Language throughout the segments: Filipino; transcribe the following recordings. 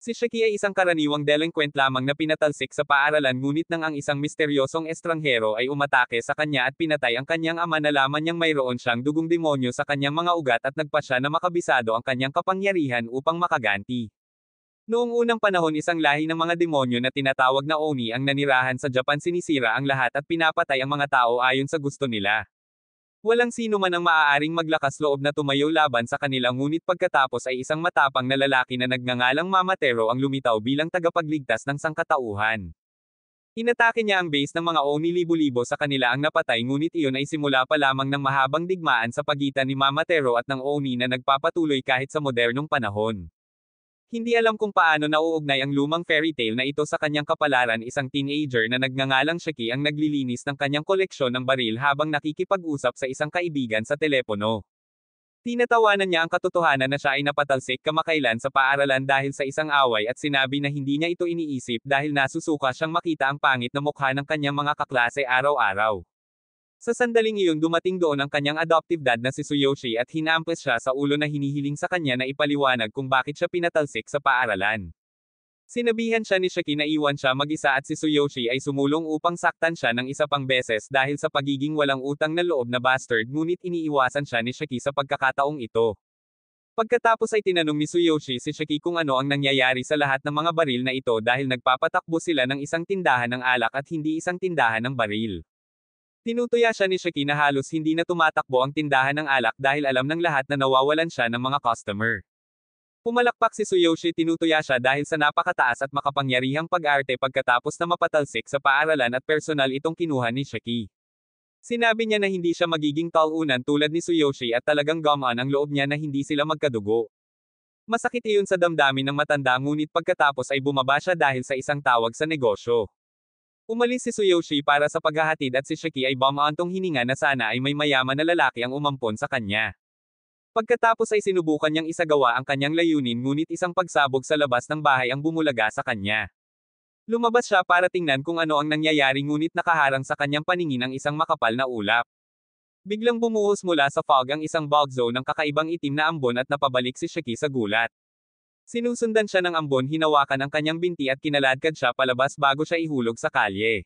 Si Shaki ay isang karaniwang delinquent lamang na pinatalsik sa paaralan ngunit nang ang isang misteryosong estranghero ay umatake sa kanya at pinatay ang kanyang ama nalaman niyang mayroon siyang dugong demonyo sa kanyang mga ugat at nagpa siya na makabisado ang kanyang kapangyarihan upang makaganti. Noong unang panahon isang lahi ng mga demonyo na tinatawag na Oni ang nanirahan sa Japan sinisira ang lahat at pinapatay ang mga tao ayon sa gusto nila. Walang sino man ang maaaring maglakas loob na tumayo laban sa kanila ngunit pagkatapos ay isang matapang na lalaki na nagngangalang Mamatero ang lumitaw bilang tagapagligtas ng sangkatauhan. Inatake niya ang base ng mga Oni libo-libo sa kanila ang napatay ngunit iyon ay simula pa lamang ng mahabang digmaan sa pagitan ni Mamatero at ng Oni na nagpapatuloy kahit sa modernong panahon. Hindi alam kung paano nauugnay ang lumang fairy tale na ito sa kanyang kapalaran isang teenager na nagngangalang Shaki ang naglilinis ng kanyang koleksyon ng baril habang nakikipag-usap sa isang kaibigan sa telepono. Tinatawanan niya ang katotohanan na siya ay napatalsik kamakailan sa paaralan dahil sa isang away at sinabi na hindi niya ito iniisip dahil nasusuka siyang makita ang pangit na mukha ng kanyang mga kaklase araw-araw. Sa sandaling iyon dumating doon ang kanyang adoptive dad na si Tsuyoshi at hinampes siya sa ulo na hinihiling sa kanya na ipaliwanag kung bakit siya pinatalsik sa paaralan. Sinabihan siya ni Shaki na iwan siya mag-isa at si Tsuyoshi ay sumulong upang saktan siya ng isa pang beses dahil sa pagiging walang utang na loob na bastard ngunit iniiwasan siya ni Shaki sa pagkakataong ito. Pagkatapos ay tinanong ni Tsuyoshi si Shaki kung ano ang nangyayari sa lahat ng mga baril na ito dahil nagpapatakbo sila ng isang tindahan ng alak at hindi isang tindahan ng baril. Tinutuya siya ni Shaki na halos hindi na tumatakbo ang tindahan ng alak dahil alam ng lahat na nawawalan siya ng mga customer. Pumalakpak si Tsuyoshi tinutuya siya dahil sa napakataas at makapangyarihang pag-arte pagkatapos na mapatalsik sa paaralan at personal itong kinuha ni Shaki. Sinabi niya na hindi siya magiging talunan tulad ni Tsuyoshi at talagang gumaan ang loob niya na hindi sila magkadugo. Masakit iyon sa damdamin ng matanda ngunit pagkatapos ay bumaba siya dahil sa isang tawag sa negosyo. Umalis si Tsuyoshi para sa paghahatid at si Shaki ay bumaantong hininga na sana ay may mayaman na lalaki ang umampon sa kanya. Pagkatapos ay sinubukan niyang isagawa ang kanyang layunin ngunit isang pagsabog sa labas ng bahay ang bumulaga sa kanya. Lumabas siya para tingnan kung ano ang nangyayari ngunit nakaharang sa kanyang paningin ang isang makapal na ulap. Biglang bumuhos mula sa fog ang isang bugzo ng kakaibang itim na ambon at napabalik si Shaki sa gulat. Sinusundan siya ng ambon hinawakan ang kanyang binti at kinaladkad siya palabas bago siya ihulog sa kalye.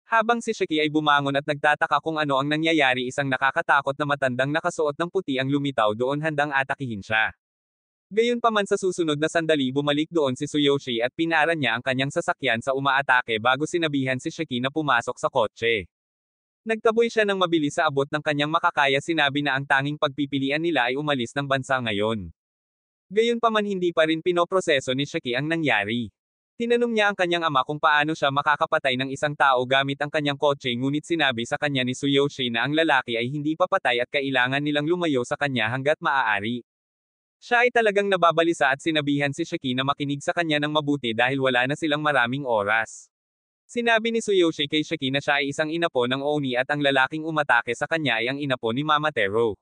Habang si Shaki ay bumangon at nagtataka kung ano ang nangyayari isang nakakatakot na matandang nakasuot ng puti ang lumitaw doon handang atakihin siya. Gayunpaman sa susunod na sandali bumalik doon si Tsuyoshi at pinaran niya ang kanyang sasakyan sa umaatake bago sinabihan si Shaki na pumasok sa kotse. Nagtaboy siya ng mabilis sa abot ng kanyang makakaya sinabi na ang tanging pagpipilian nila ay umalis ng bansa ngayon. Gayunpaman hindi pa rin pinoproseso ni Shaki ang nangyari. Tinanong niya ang kanyang ama kung paano siya makakapatay ng isang tao gamit ang kanyang kotse ngunit sinabi sa kanya ni Tsuyoshi na ang lalaki ay hindi papatay at kailangan nilang lumayo sa kanya hanggat maaari. Siya ay talagang nababalisa at sinabihan si Shaki na makinig sa kanya ng mabuti dahil wala na silang maraming oras. Sinabi ni Tsuyoshi kay Shaki na siya ay isang inapo ng Oni at ang lalaking umatake sa kanya ay ang inapo ni Mamatero.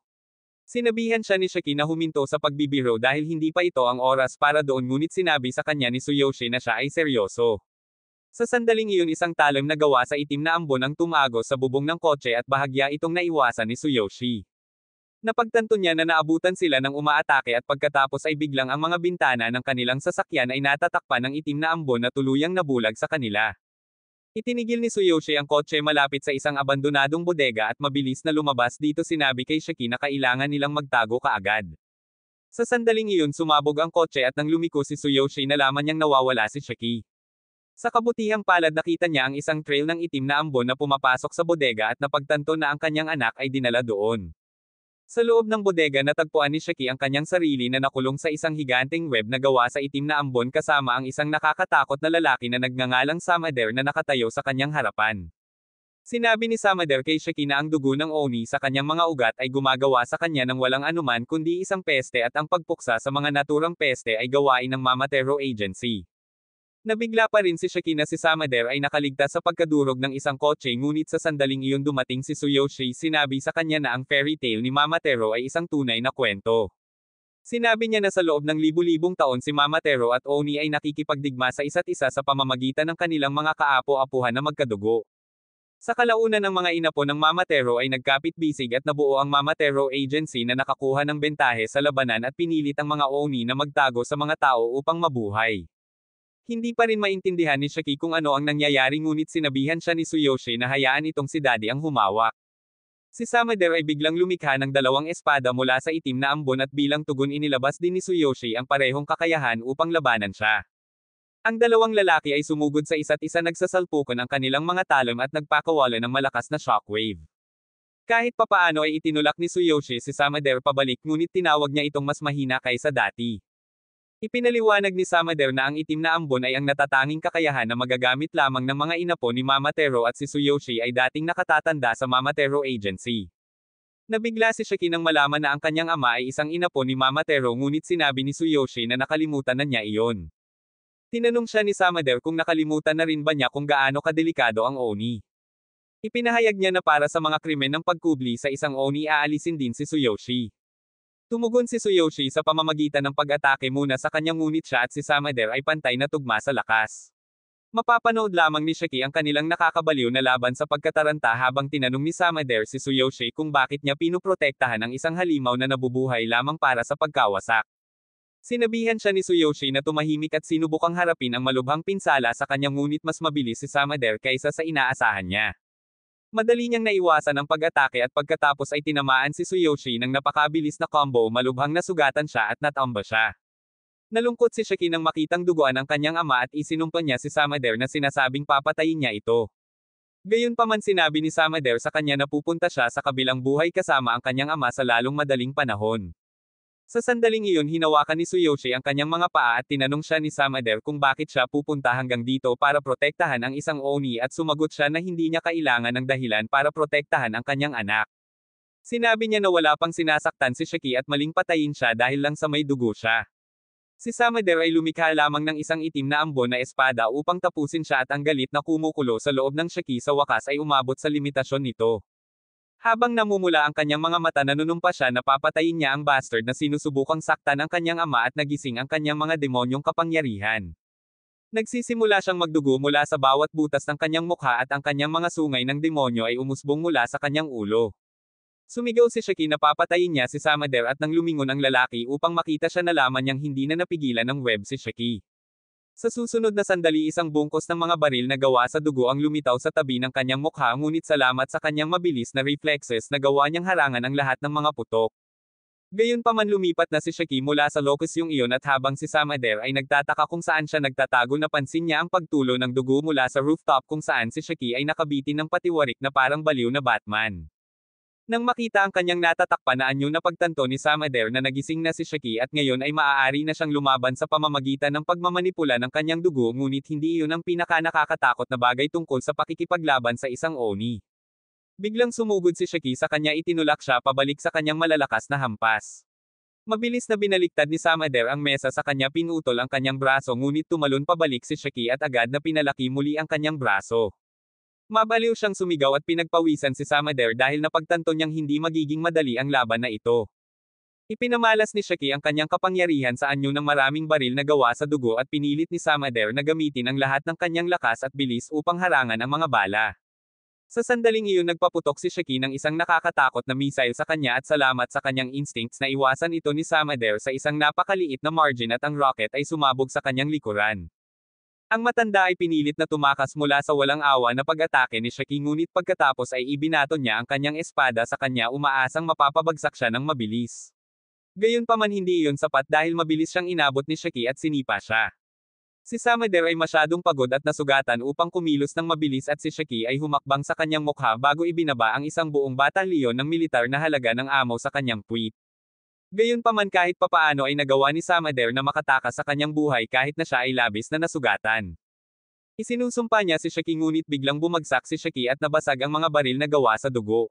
Sinabihan siya ni Shaki na huminto sa pagbibiro dahil hindi pa ito ang oras para doon ngunit sinabi sa kanya ni Tsuyoshi na siya ay seryoso. Sa sandaling iyon isang talim na gawa sa itim na ambon ang tumagos sa bubong ng kotse at bahagya itong naiwasan ni Tsuyoshi. Napagtanto niya na naabutan sila ng umaatake at pagkatapos ay biglang ang mga bintana ng kanilang sasakyan ay natatakpan ng itim na ambon na tuluyang nabulag sa kanila. Itinigil ni Tsuyoshi ang kotse malapit sa isang abandonadong bodega at mabilis na lumabas dito sinabi kay Shaki na kailangan nilang magtago kaagad. Sa sandaling iyon sumabog ang kotse at nang lumiko si Tsuyoshi nalaman niyang nawawala si Shaki. Sa kabutihang palad nakita niya ang isang trail ng itim na ambon na pumapasok sa bodega at napagtanto na ang kanyang anak ay dinala doon. Sa loob ng bodega natagpuan ni Shaki ang kanyang sarili na nakulong sa isang higanteng web na gawa sa itim na ambon kasama ang isang nakakatakot na lalaki na nagngangalang Samader na nakatayo sa kanyang harapan. Sinabi ni Samader kay Shaki na ang dugo ng Oni sa kanyang mga ugat ay gumagawa sa kanya ng walang anuman kundi isang peste at ang pagpuksa sa mga naturang peste ay gawain ng Mamatero Agency. Nabigla pa rin si Shaki na si Samader ay nakaligtas sa pagkadurog ng isang kotse ngunit sa sandaling iyon dumating si Tsuyoshi sinabi sa kanya na ang fairy tale ni Mamatero ay isang tunay na kwento. Sinabi niya na sa loob ng libu-libong taon si Mamatero at Oni ay nakikipagdigma sa isa't isa sa pamamagitan ng kanilang mga kaapo-apuhan na magkadugo. Sa kalaunan ng mga inapo ng Mamatero ay nagkapit-bisig at nabuo ang Mamatero Agency na nakakuha ng bentahe sa labanan at pinilit ang mga Oni na magtago sa mga tao upang mabuhay. Hindi pa rin maintindihan ni Shaki kung ano ang nangyayari ngunit sinabihan siya ni Tsuyoshi na hayaan itong si Daddy ang humawak. Si Samader ay biglang lumikha ng dalawang espada mula sa itim na ambon at bilang tugon inilabas din ni Tsuyoshi ang parehong kakayahan upang labanan siya. Ang dalawang lalaki ay sumugod sa isa't isa nagsasalpukan ang kanilang mga talon at nagpakawala ng malakas na shockwave. Kahit papaano ay itinulak ni Tsuyoshi si Samader pabalik ngunit tinawag niya itong mas mahina kaysa dati. Ipinaliwanag ni Samader na ang itim na ambon ay ang natatanging kakayahan na magagamit lamang ng mga inapo ni Mama Tero at si Tsuyoshi ay dating nakatatanda sa Mama Tero Agency. Nabigla si Shaki nang malaman na ang kanyang ama ay isang inapo ni Mama Tero ngunit sinabi ni Tsuyoshi na nakalimutan na niya iyon. Tinanong siya ni Samader kung nakalimutan na rin ba niya kung gaano kadelikado ang Oni. Ipinahayag niya na para sa mga krimen ng pagkubli sa isang Oni aalisin din si Tsuyoshi. Tumugon si Tsuyoshi sa pamamagitan ng pag-atake muna sa kanyang ngunit siya at si Samader ay pantay na tugma sa lakas. Mapapanood lamang ni Shaki ang kanilang nakakabaliw na laban sa pagkataranta habang tinanong ni Samader si Tsuyoshi kung bakit niya pinuprotektahan ang isang halimaw na nabubuhay lamang para sa pagkawasak. Sinabihan siya ni Tsuyoshi na tumahimik at sinubukang harapin ang malubhang pinsala sa kanyang ngunit mas mabilis si Samader kaysa sa inaasahan niya. Madali niyang naiwasan ang pag-atake at pagkatapos ay tinamaan si Tsuyoshi ng napakabilis na combo malubhang nasugatan siya at natamba siya. Nalungkot si Shaki nang makitang duguan ang kanyang ama at isinumpa niya si Samader na sinasabing papatayin niya ito. Gayunpaman sinabi ni Samader sa kanya na pupunta siya sa kabilang buhay kasama ang kanyang ama sa lalong madaling panahon. Sa sandaling iyon hinawakan ni Tsuyoshi ang kanyang mga paa at tinanong siya ni Samader kung bakit siya pupunta hanggang dito para protektahan ang isang Oni at sumagot siya na hindi niya kailangan ng dahilan para protektahan ang kanyang anak. Sinabi niya na wala pang sinasaktan si Shaki at maling patayin siya dahil lang sa may dugo siya. Si Samader ay lumikha lamang ng isang itim na ambon na espada upang tapusin siya at ang galit na kumukulo sa loob ng Shaki sa wakas ay umabot sa limitasyon nito. Habang namumula ang kanyang mga mata nanunumpa siya na papatayin niya ang bastard na sinusubukang saktan ang kanyang ama at nagising ang kanyang mga demonyong kapangyarihan. Nagsisimula siyang magdugo mula sa bawat butas ng kanyang mukha at ang kanyang mga sungay ng demonyo ay umusbong mula sa kanyang ulo. Sumigaw si Shaki na papatayin niya si Samader at nang lumingon ang lalaki upang makita siya nalaman niyang hindi na napigilan ng web si Shaki. Sa susunod na sandali isang bungkos ng mga baril na gawa sa dugo ang lumitaw sa tabi ng kanyang mukha ngunit salamat sa kanyang mabilis na reflexes nagawa niyang harangan ang lahat ng mga putok. Gayunpaman lumipat na si Shaki mula sa locus yung iyon at habang si Samader ay nagtataka kung saan siya nagtatago napansin niya ang pagtulo ng dugo mula sa rooftop kung saan si Shaki ay nakabitin ng patiwarik na parang baliw na Batman. Nang makita ang kanyang natatakpan na anyo na pagtanto ni Samader na nagising na si Shaki at ngayon ay maaari na siyang lumaban sa pamamagitan ng pagmamanipula ng kanyang dugo ngunit hindi iyon ang pinaka-nakakatakot na bagay tungkol sa pakikipaglaban sa isang Oni. Biglang sumugod si Shaki sa kanya itinulak siya pabalik sa kanyang malalakas na hampas. Mabilis na binaliktad ni Samader ang mesa sa kanya pinutol ang kanyang braso ngunit tumalon pabalik si Shaki at agad na pinalaki muli ang kanyang braso. Mabaliw siyang sumigaw at pinagpawisan si Samader dahil napagtanto niyang hindi magiging madali ang laban na ito. Ipinamalas ni Shaki ang kanyang kapangyarihan sa anyo ng maraming baril na gawa sa dugo at pinilit ni Samader na gamitin ang lahat ng kanyang lakas at bilis upang harangan ang mga bala. Sa sandaling iyon nagpaputok si Shaki ng isang nakakatakot na missile sa kanya at salamat sa kanyang instincts na iwasan ito ni Samader sa isang napakaliit na margin at ang rocket ay sumabog sa kanyang likuran. Ang matanda ay pinilit na tumakas mula sa walang awa na pag-atake ni Shaki ngunit pagkatapos ay ibinato niya ang kanyang espada sa kanya umaasang mapapabagsak siya ng mabilis. Gayunpaman hindi iyon sapat dahil mabilis siyang inabot ni Shaki at sinipa siya. Si Samader ay masyadong pagod at nasugatan upang kumilos ng mabilis at si Shaki ay humakbang sa kanyang mukha bago ibinaba ang isang buong batalyon ng militar na halaga ng amo sa kanyang puwit. Gayunpaman kahit papaano ay nagawa ni Samader na makatakas sa kanyang buhay kahit na siya ay labis na nasugatan. Isinusumpa niya si Shaki ngunit biglang bumagsak si Shaki at nabasag ang mga baril na gawa sa dugo.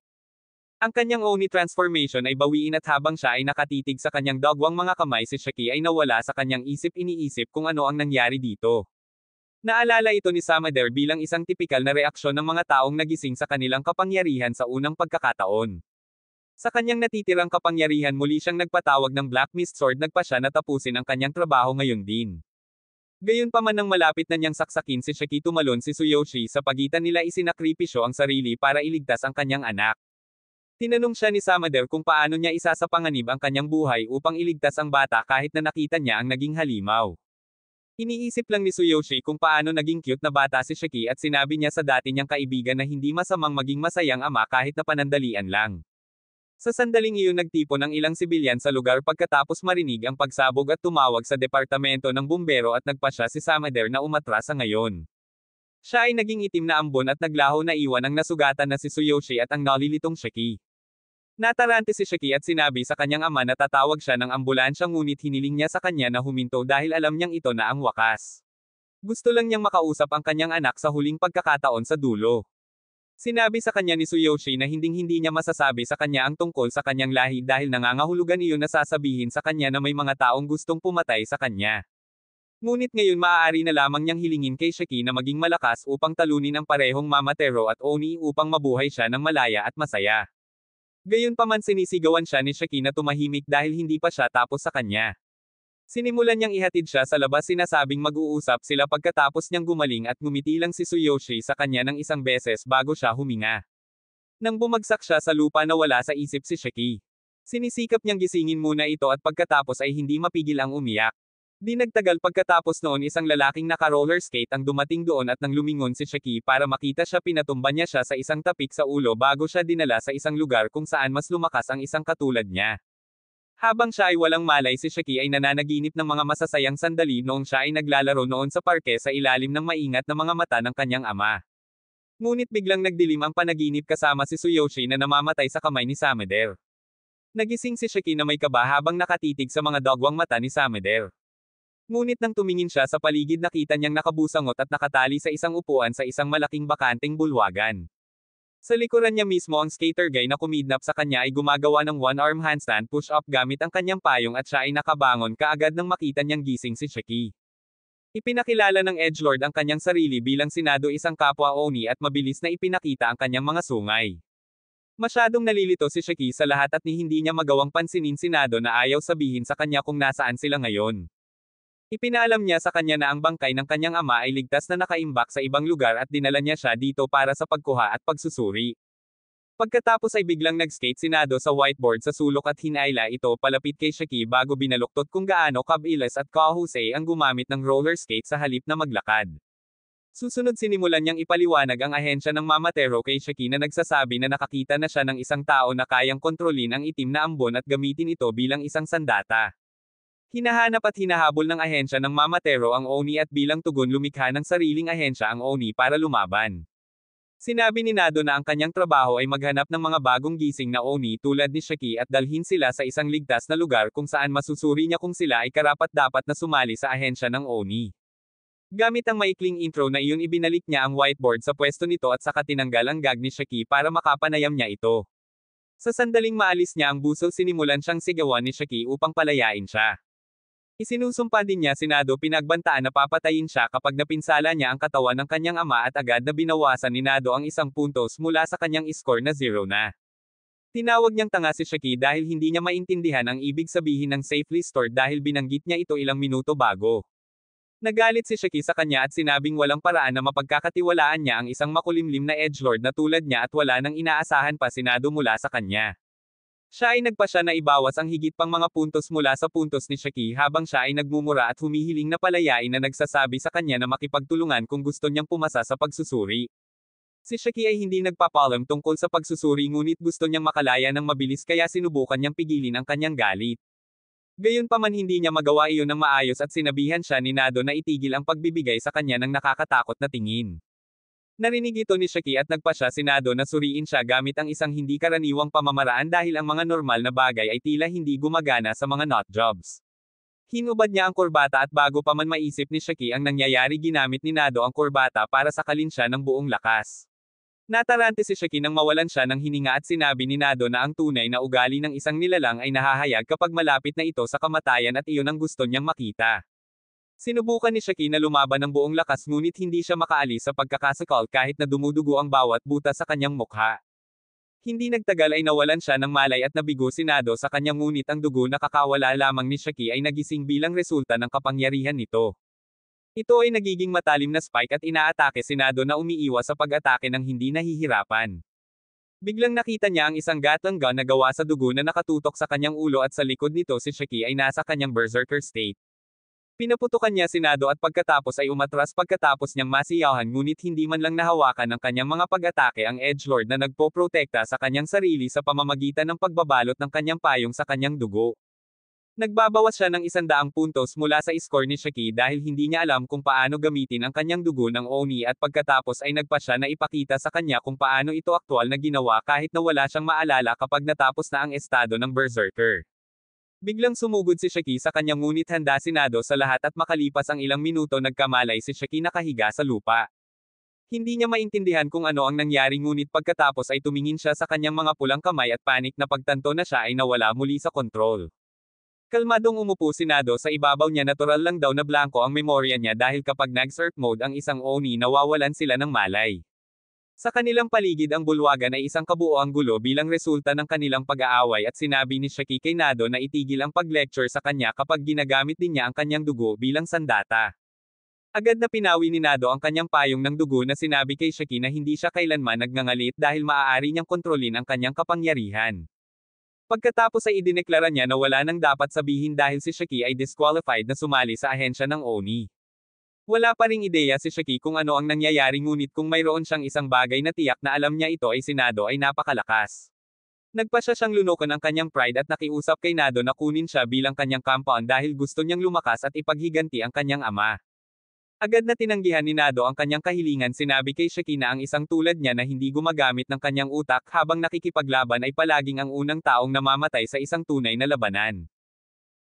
Ang kanyang Oni transformation ay bawiin at habang siya ay nakatitig sa kanyang dagwang mga kamay si Shaki ay nawala sa kanyang isip iniisip kung ano ang nangyari dito. Naalala ito ni Samader bilang isang tipikal na reaksyon ng mga taong nagising sa kanilang kapangyarihan sa unang pagkakataon. Sa kanyang natitirang kapangyarihan muli siyang nagpatawag ng Black Mist Sword nagpa siya na tapusin ang kanyang trabaho ngayon din. Gayunpaman nang malapit na niyang saksakin si Shaki tumalon si Tsuyoshi sa pagitan nila isinakripisyo ang sarili para iligtas ang kanyang anak. Tinanong siya ni Samader kung paano niya isasapanganib ang kanyang buhay upang iligtas ang bata kahit na nakita niya ang naging halimaw. Iniisip lang ni Tsuyoshi kung paano naging cute na bata si Shiki at sinabi niya sa dati niyang kaibigan na hindi masamang maging masayang ama kahit na panandalian lang. Sa sandaling iyon nagtipon ang ilang sibilyan sa lugar pagkatapos marinig ang pagsabog at tumawag sa departamento ng bumbero at nagpasya si Samader na umatras sa ngayon. Siya ay naging itim na ambon at naglaho na iwan ang nasugatan na si Tsuyoshi at ang nalilitong Shiki. Natarante si Shiki at sinabi sa kanyang ama na tatawag siya ng ambulansya ngunit hiniling niya sa kanya na huminto dahil alam niyang ito na ang wakas. Gusto lang niyang makausap ang kanyang anak sa huling pagkakataon sa dulo. Sinabi sa kanya ni Tsuyoshi na hinding-hindi niya masasabi sa kanya ang tungkol sa kanyang lahi dahil nangangahulugan iyon na sasabihin sa kanya na may mga taong gustong pumatay sa kanya. Ngunit ngayon maaari na lamang niyang hilingin kay Shiki na maging malakas upang talunin ang parehong Mamatero at Oni upang mabuhay siya ng malaya at masaya. Gayunpaman sinisigawan siya ni Shiki na tumahimik dahil hindi pa siya tapos sa kanya. Sinimulan niyang ihatid siya sa labas sinasabing mag-uusap sila pagkatapos niyang gumaling at ngumiti lang si Tsuyoshi sa kanya ng isang beses bago siya huminga. Nang bumagsak siya sa lupa nawala sa isip si Shiki. Sinisikap niyang gisingin muna ito at pagkatapos ay hindi mapigil ang umiyak. Di nagtagal pagkatapos noon isang lalaking naka-roller skate ang dumating doon at nang lumingon si Shiki para makita siya pinatumba niya siya sa isang tapik sa ulo bago siya dinala sa isang lugar kung saan mas lumakas ang isang katulad niya. Habang siya ay walang malay si Shiki ay nananaginip ng mga masasayang sandali noong siya ay naglalaro noon sa parke sa ilalim ng maingat na mga mata ng kanyang ama. Ngunit biglang nagdilim ang panaginip kasama si Tsuyoshi na namamatay sa kamay ni Samader. Nagising si Shiki na may kaba habang nakatitig sa mga dagwang mata ni Samader. Ngunit nang tumingin siya sa paligid nakita niyang nakabusangot at nakatali sa isang upuan sa isang malaking bakanteng bulwagan. Sa likuran niya mismo ang skater guy na kumidnap sa kanya ay gumagawa ng one-arm handstand push-up gamit ang kanyang payong at siya ay nakabangon kaagad nang makita niyang gising si Shiki. Ipinakilala ng edgelord ang kanyang sarili bilang Senado isang kapwa Oni at mabilis na ipinakita ang kanyang mga sungay. Masyadong nalilito si Shiki sa lahat at hindi niya magawang pansinin Senado na ayaw sabihin sa kanya kung nasaan sila ngayon. Ipinaalam niya sa kanya na ang bangkay ng kanyang ama ay ligtas na nakaimbak sa ibang lugar at dinala niya siya dito para sa pagkuha at pagsusuri. Pagkatapos ay biglang nag-skate Senado sa whiteboard sa sulok at hinaila ito palapit kay Shiki bago binaluktot kung gaano kabilis at kahusay ang gumamit ng roller skate sa halip na maglakad. Susunod sinimulan niyang ipaliwanag ang ahensya ng Mamatero kay Shiki na nagsasabi na nakakita na siya ng isang tao na kayang kontrolin ang itim na ambon at gamitin ito bilang isang sandata. Hinahanap at hinahabol ng ahensya ng Mamatero ang Oni at bilang tugon lumikha ng sariling ahensya ang Oni para lumaban. Sinabi ni Nado na ang kanyang trabaho ay maghanap ng mga bagong gising na Oni tulad ni Shiki at dalhin sila sa isang ligtas na lugar kung saan masusuri niya kung sila ay karapat-dapat na sumali sa ahensya ng Oni. Gamit ang maikling intro na iyon ibinalik niya ang whiteboard sa pwesto nito at saka tinanggal ang gag ni Shiki para makapanayam niya ito. Sa sandaling maalis niya ang buso sinimulan siyang sigawan ni Shiki upang palayain siya. Isinusumpa din niya Senado pinagbantaan na papatayin siya kapag napinsala niya ang katawan ng kanyang ama at agad na binawasan ni Nado ang 1 puntos mula sa kanyang score na 0 na. Tinawag niyang tanga si Shiki dahil hindi niya maintindihan ang ibig sabihin ng safely stored dahil binanggit niya ito ilang minuto bago. Nagalit si Shiki sa kanya at sinabing walang paraan na mapagkakatiwalaan niya ang isang makulimlim na edgelord na tulad niya at wala nang inaasahan pa Senado mula sa kanya. Siya ay nagpasya na ibawas ang higit pang mga puntos mula sa puntos ni Shiki habang siya ay nagmumura at humihiling na palayain na nagsasabi sa kanya na makipagtulungan kung gusto niyang pumasa sa pagsusuri. Si Shiki ay hindi nagpapalam tungkol sa pagsusuri ngunit gusto niyang makalaya ng mabilis kaya sinubukan niyang pigilin ang kanyang galit. Gayunpaman hindi niya magawa iyon ng maayos at sinabihan siya ni Nado na itigil ang pagbibigay sa kanya ng nakakatakot na tingin. Narinig ito ni Shiki at nagpasya Senado na suriin siya gamit ang isang hindi karaniwang pamamaraan dahil ang mga normal na bagay ay tila hindi gumagana sa mga nut jobs. Hinubad niya ang kurbata at bago pa man maisip ni Shiki ang nangyayari ginamit ni Nado ang kurbata para sakalin siya ng buong lakas. Natarante si Shiki nang mawalan siya ng hininga at sinabi ni Nado na ang tunay na ugali ng isang nilalang ay nahahayag kapag malapit na ito sa kamatayan at iyon ang gusto niyang makita. Sinubukan ni Shiki na lumaban ng buong lakas ngunit hindi siya makaalis sa pagkakasakal kahit na dumudugo ang bawat butas sa kanyang mukha. Hindi nagtagal ay nawalan siya ng malay at nabigo si Nado sa kanyang ngunit ang dugo na kakawala lamang ni Shiki ay nagising bilang resulta ng kapangyarihan nito. Ito ay nagiging matalim na spike at inaatake si Nado na umiiwas sa pag-atake ng hindi nahihirapan. Biglang nakita niya ang isang gatling gun na gawa sa dugo na nakatutok sa kanyang ulo at sa likod nito si Shiki ay nasa kanyang berserker state. Pinaputukan niya Senado at pagkatapos ay umatras pagkatapos niyang masiyahan ngunit hindi man lang nahawakan ng kanyang mga pag-atake ang edgelord na nagpoprotekta sa kanyang sarili sa pamamagitan ng pagbabalot ng kanyang payong sa kanyang dugo. Nagbabawas siya ng 100 puntos mula sa score ni Shaki dahil hindi niya alam kung paano gamitin ang kanyang dugo ng Oni at pagkatapos ay nagpa siya na ipakita sa kanya kung paano ito aktwal na ginawa kahit na wala siyang maalala kapag natapos na ang estado ng Berserker. Biglang sumugod si Shaki sa kanya ngunit handa Senado sa lahat at makalipas ang ilang minuto nagkamalay si Shaki nakahiga sa lupa. Hindi niya maintindihan kung ano ang nangyari ngunit pagkatapos ay tumingin siya sa kanyang mga pulang kamay at panik na pagtanto na siya ay nawala muli sa kontrol. Kalmadong umupo Senado sa ibabaw niya natural lang daw na blanko ang memorya niya dahil kapag nag-surf mode ang isang Oni nawawalan sila ng malay. Sa kanilang paligid ang bulwagan ay isang kabuoang gulo bilang resulta ng kanilang pag-aaway at sinabi ni Shaki kay Nado na itigil ang pag-lecture sa kanya kapag ginagamit din niya ang kanyang dugo bilang sandata. Agad na pinawi ni Nado ang kanyang payong ng dugo na sinabi kay Shaki na hindi siya kailanman nagngangalit dahil maaari niyang kontrolin ang kanyang kapangyarihan. Pagkatapos ay idineklara niya na wala nang dapat sabihin dahil si Shaki ay disqualified na sumali sa ahensya ng Oni. Wala pa ring ideya si Shaki kung ano ang nangyayari ngunit kung mayroon siyang isang bagay na tiyak na alam niya ito ay si Nado ay napakalakas. Nagpa siya siyang lunukan ang kanyang pride at nakiusap kay Nado na kunin siya bilang kanyang compound dahil gusto niyang lumakas at ipaghiganti ang kanyang ama. Agad na tinanggihan ni Nado ang kanyang kahilingan sinabi kay Shaki na ang isang tulad niya na hindi gumagamit ng kanyang utak habang nakikipaglaban ay palaging ang unang taong namamatay sa isang tunay na labanan.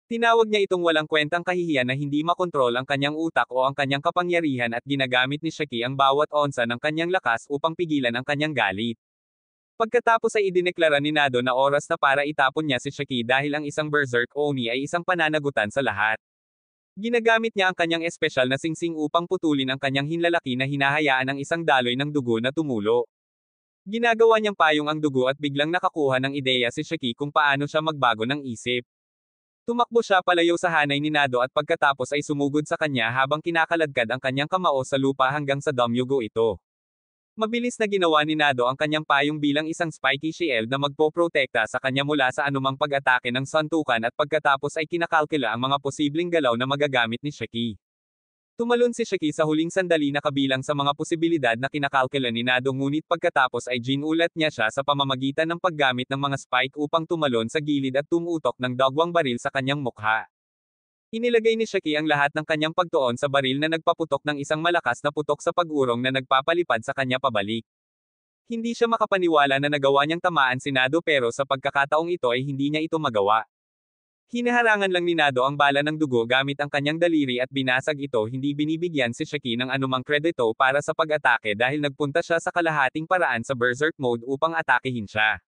Tinawag niya itong walang kwentang kahihiyan na hindi makontrol ang kanyang utak o ang kanyang kapangyarihan at ginagamit ni Shaki ang bawat onsa ng kanyang lakas upang pigilan ang kanyang galit. Pagkatapos ay idineklara ni Nado na oras na para itapon niya si Shaki dahil ang isang Berserk Oni ay isang pananagutan sa lahat. Ginagamit niya ang kanyang espesyal na singsing upang putulin ang kanyang hinlalaki na hinahayaan ng isang daloy ng dugo na tumulo. Ginagawa niyang payong ang dugo at biglang nakakuha ng ideya si Shaki kung paano siya magbago ng isip. Tumakbo siya palayo sa hanay ni Nado at pagkatapos ay sumugod sa kanya habang kinakaladkad ang kanyang kamao sa lupa hanggang sa damyugo ito. Mabilis na ginawa ni Nado ang kanyang payong bilang isang spiky shield na magpoprotekta sa kanya mula sa anumang pag-atake ng suntukan at pagkatapos ay kinakalkula ang mga posibleng galaw na magagamit ni Shaki. Tumalon si Shaki sa huling sandali na kabilang sa mga posibilidad na kinakalkula ni Nado ngunit pagkatapos ay ginulat niya siya sa pamamagitan ng paggamit ng mga spike upang tumalon sa gilid at tumutok ng dagwang baril sa kanyang mukha. Inilagay ni Shaki ang lahat ng kanyang pagtuon sa baril na nagpaputok ng isang malakas na putok sa pag-urong na nagpapalipad sa kanya pabalik. Hindi siya makapaniwala na nagawa niyang tamaan si Nado pero sa pagkakataong ito ay hindi niya ito magawa. Hinaharangan lang ni Nado ang bala ng dugo gamit ang kanyang daliri at binasag ito hindi binibigyan si Shaki ng anumang kredito para sa pag-atake dahil nagpunta siya sa kalahating paraan sa Berserk mode upang atakehin siya.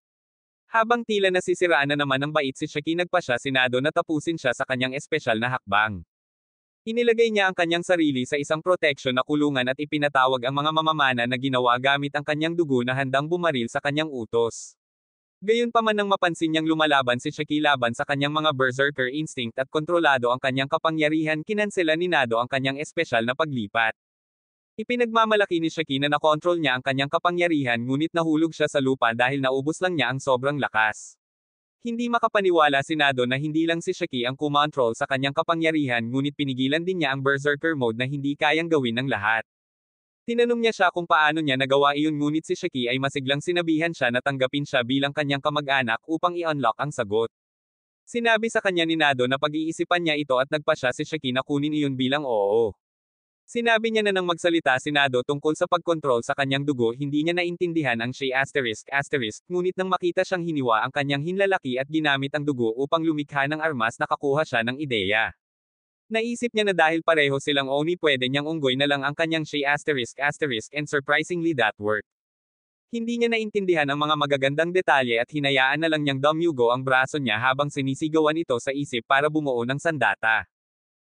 Habang tila nasisiraan na naman ng bait si Shaki nagpa siya si Nado na tapusin siya sa kanyang espesyal na hakbang. Inilagay niya ang kanyang sarili sa isang protection na kulungan at ipinatawag ang mga mamamana na ginawa gamit ang kanyang dugo na handang bumaril sa kanyang utos. Gayunpaman nang mapansin niyang lumalaban si Shaki laban sa kanyang mga Berserker instinct at kontrolado ang kanyang kapangyarihan kinansela ni Nado ang kanyang espesyal na paglipat. Ipinagmamalaki ni Shaki na nakontrol niya ang kanyang kapangyarihan ngunit nahulog siya sa lupa dahil naubos lang niya ang sobrang lakas. Hindi makapaniwala si Nado na hindi lang si Shaki ang kumontrol sa kanyang kapangyarihan ngunit pinigilan din niya ang Berserker mode na hindi kayang gawin ng lahat. Tinanong niya siya kung paano niya nagawa iyon ngunit si Shaki ay masiglang sinabihan siya na tanggapin siya bilang kanyang kamag-anak upang i-unlock ang sagot. Sinabi sa kanya ni Nado na pag-iisipan niya ito at nagpa siya si Shaki na kunin iyon bilang oo. Sinabi niya na nang magsalita si Nado tungkol sa pagkontrol sa kanyang dugo hindi niya naintindihan ang Shay ***, ngunit nang makita siyang hiniwa ang kanyang hinlalaki at ginamit ang dugo upang lumikha ng armas nakakuha siya ng ideya. Naisip niya na dahil pareho silang Oni pwede niyang unggoy na lang ang kanyang Shay ***, and surprisingly that worked. Hindi niya naintindihan ang mga magagandang detalye at hinayaan na lang niyang damyugo ang braso niya habang sinisigawan ito sa isip para bumuo ng sandata.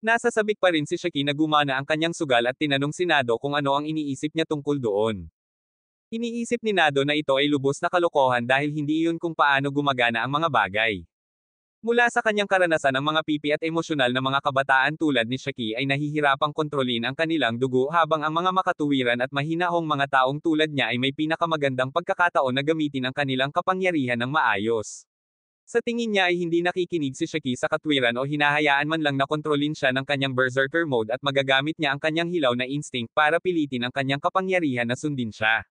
Nasasabik pa rin si Shaki na gumana ang kanyang sugal at tinanong si Nado kung ano ang iniisip niya tungkol doon. Iniisip ni Nado na ito ay lubos na kalokohan dahil hindi iyon kung paano gumagana ang mga bagay. Mula sa kanyang karanasan ang mga pipi at emosyonal na mga kabataan tulad ni Shaki ay nahihirapang kontrolin ang kanilang dugo habang ang mga makatuwiran at mahinahong mga taong tulad niya ay may pinakamagandang pagkakataon na gamitin ang kanilang kapangyarihan ng maayos. Sa tingin niya ay hindi nakikinig si Shaki sa katwiran o hinahayaan man lang na kontrolin siya ng kanyang berserker mode at magagamit niya ang kanyang hilaw na instinct para pilitin ang kanyang kapangyarihan na sundin siya.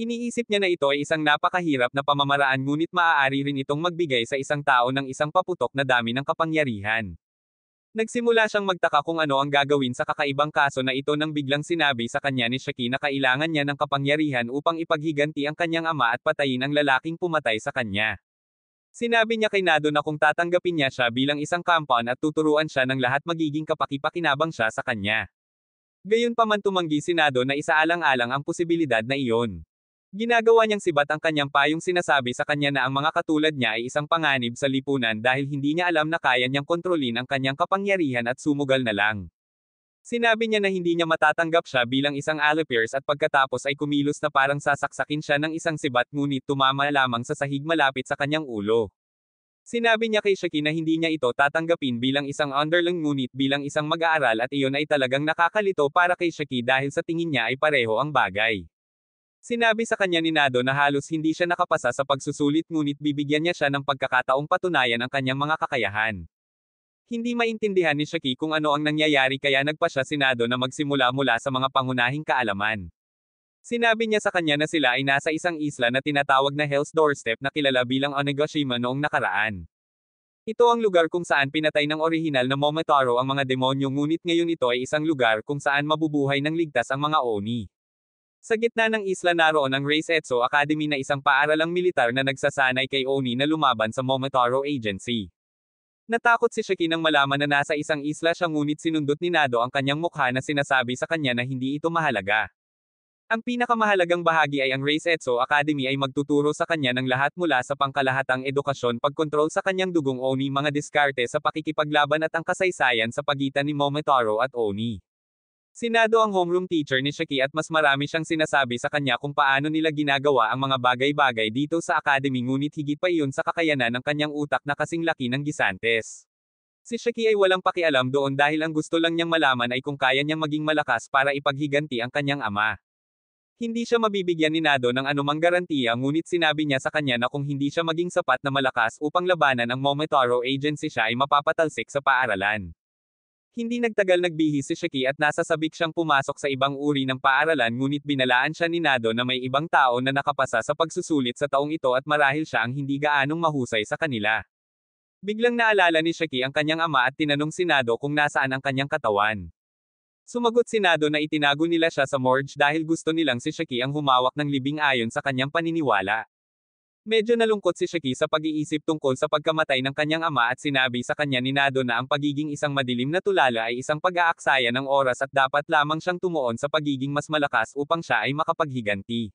Iniisip niya na ito ay isang napakahirap na pamamaraan ngunit maaari rin itong magbigay sa isang tao ng isang paputok na dami ng kapangyarihan. Nagsimula siyang magtaka kung ano ang gagawin sa kakaibang kaso na ito nang biglang sinabi sa kanya ni Shaki na kailangan niya ng kapangyarihan upang ipaghiganti ang kanyang ama at patayin ang lalaking pumatay sa kanya. Sinabi niya kay Nado na kung tatanggapin niya siya bilang isang kampon at tuturuan siya ng lahat magiging kapaki-pakinabang siya sa kanya. Gayunpaman tumanggi si Nado na isaalang-alang ang posibilidad na iyon. Ginagawa niyang sibat ang kanyang payong sinasabi sa kanya na ang mga katulad niya ay isang panganib sa lipunan dahil hindi niya alam na kaya niyang kontrolin ang kanyang kapangyarihan at sumugal na lang. Sinabi niya na hindi niya matatanggap siya bilang isang Alipers at pagkatapos ay kumilos na parang sasaksakin siya ng isang sibat ngunit tumama lamang sa sahig malapit sa kanyang ulo. Sinabi niya kay Shaki na hindi niya ito tatanggapin bilang isang underling ngunit bilang isang mag-aaral at iyon ay talagang nakakalito para kay Shaki dahil sa tingin niya ay pareho ang bagay. Sinabi sa kanya ni Nado na halos hindi siya nakapasa sa pagsusulit ngunit bibigyan niya siya ng pagkakataong patunayan ang kanyang mga kakayahan. Hindi maintindihan ni Shaki kung ano ang nangyayari kaya nagpa siya si Nado na magsimula mula sa mga pangunahing kaalaman. Sinabi niya sa kanya na sila ay nasa isang isla na tinatawag na Hell's Doorstep na kilala bilang Onigashima noong nakaraan. Ito ang lugar kung saan pinatay ng orihinal na Momotaro ang mga demonyo ngunit ngayon ito ay isang lugar kung saan mabubuhay ng ligtas ang mga Oni. Sa gitna ng isla naroon ang Reisetsu Academy na isang paaralang militar na nagsasanay kay Oni na lumaban sa Momotaro Agency. Natakot si Shaki nang malaman na nasa isang isla siya ngunit sinundot ni Nado ang kanyang mukha na sinasabi sa kanya na hindi ito mahalaga. Ang pinakamahalagang bahagi ay ang Reisetsu Academy ay magtuturo sa kanya ng lahat mula sa pangkalahatang edukasyon pagkontrol sa kanyang dugong Oni mga diskarte sa pakikipaglaban at ang kasaysayan sa pagitan ni Momotaro at Oni. Si Nado ang homeroom teacher ni Shaki at mas marami siyang sinasabi sa kanya kung paano nila ginagawa ang mga bagay-bagay dito sa academy ngunit higit pa iyon sa kakayanan ng kanyang utak na kasing laki ng gisantes. Si Shaki ay walang pakialam doon dahil ang gusto lang niyang malaman ay kung kaya niyang maging malakas para ipaghiganti ang kanyang ama. Hindi siya mabibigyan ni Nado ng anumang garantiya ngunit sinabi niya sa kanya na kung hindi siya maging sapat na malakas upang labanan ang Momotaro Agency siya ay mapapatalsik sa paaralan. Hindi nagtagal nagbihis si Shaki at nasasabik siyang pumasok sa ibang uri ng paaralan ngunit binalaan siya ni Nado na may ibang tao na nakapasa sa pagsusulit sa taong ito at marahil siya ang hindi gaanong mahusay sa kanila. Biglang naalala ni Shaki ang kanyang ama at tinanong si Nado kung nasaan ang kanyang katawan. Sumagot si Nado na itinago nila siya sa morgue dahil gusto nilang si Shaki ang humawak ng libing ayon sa kanyang paniniwala. Medyo nalungkot si Shaki sa pag-iisip tungkol sa pagkamatay ng kanyang ama at sinabi sa kanya ni Nado na ang pagiging isang madilim na tulala ay isang pag-aaksaya ng oras at dapat lamang siyang tumuon sa pagiging mas malakas upang siya ay makapaghiganti.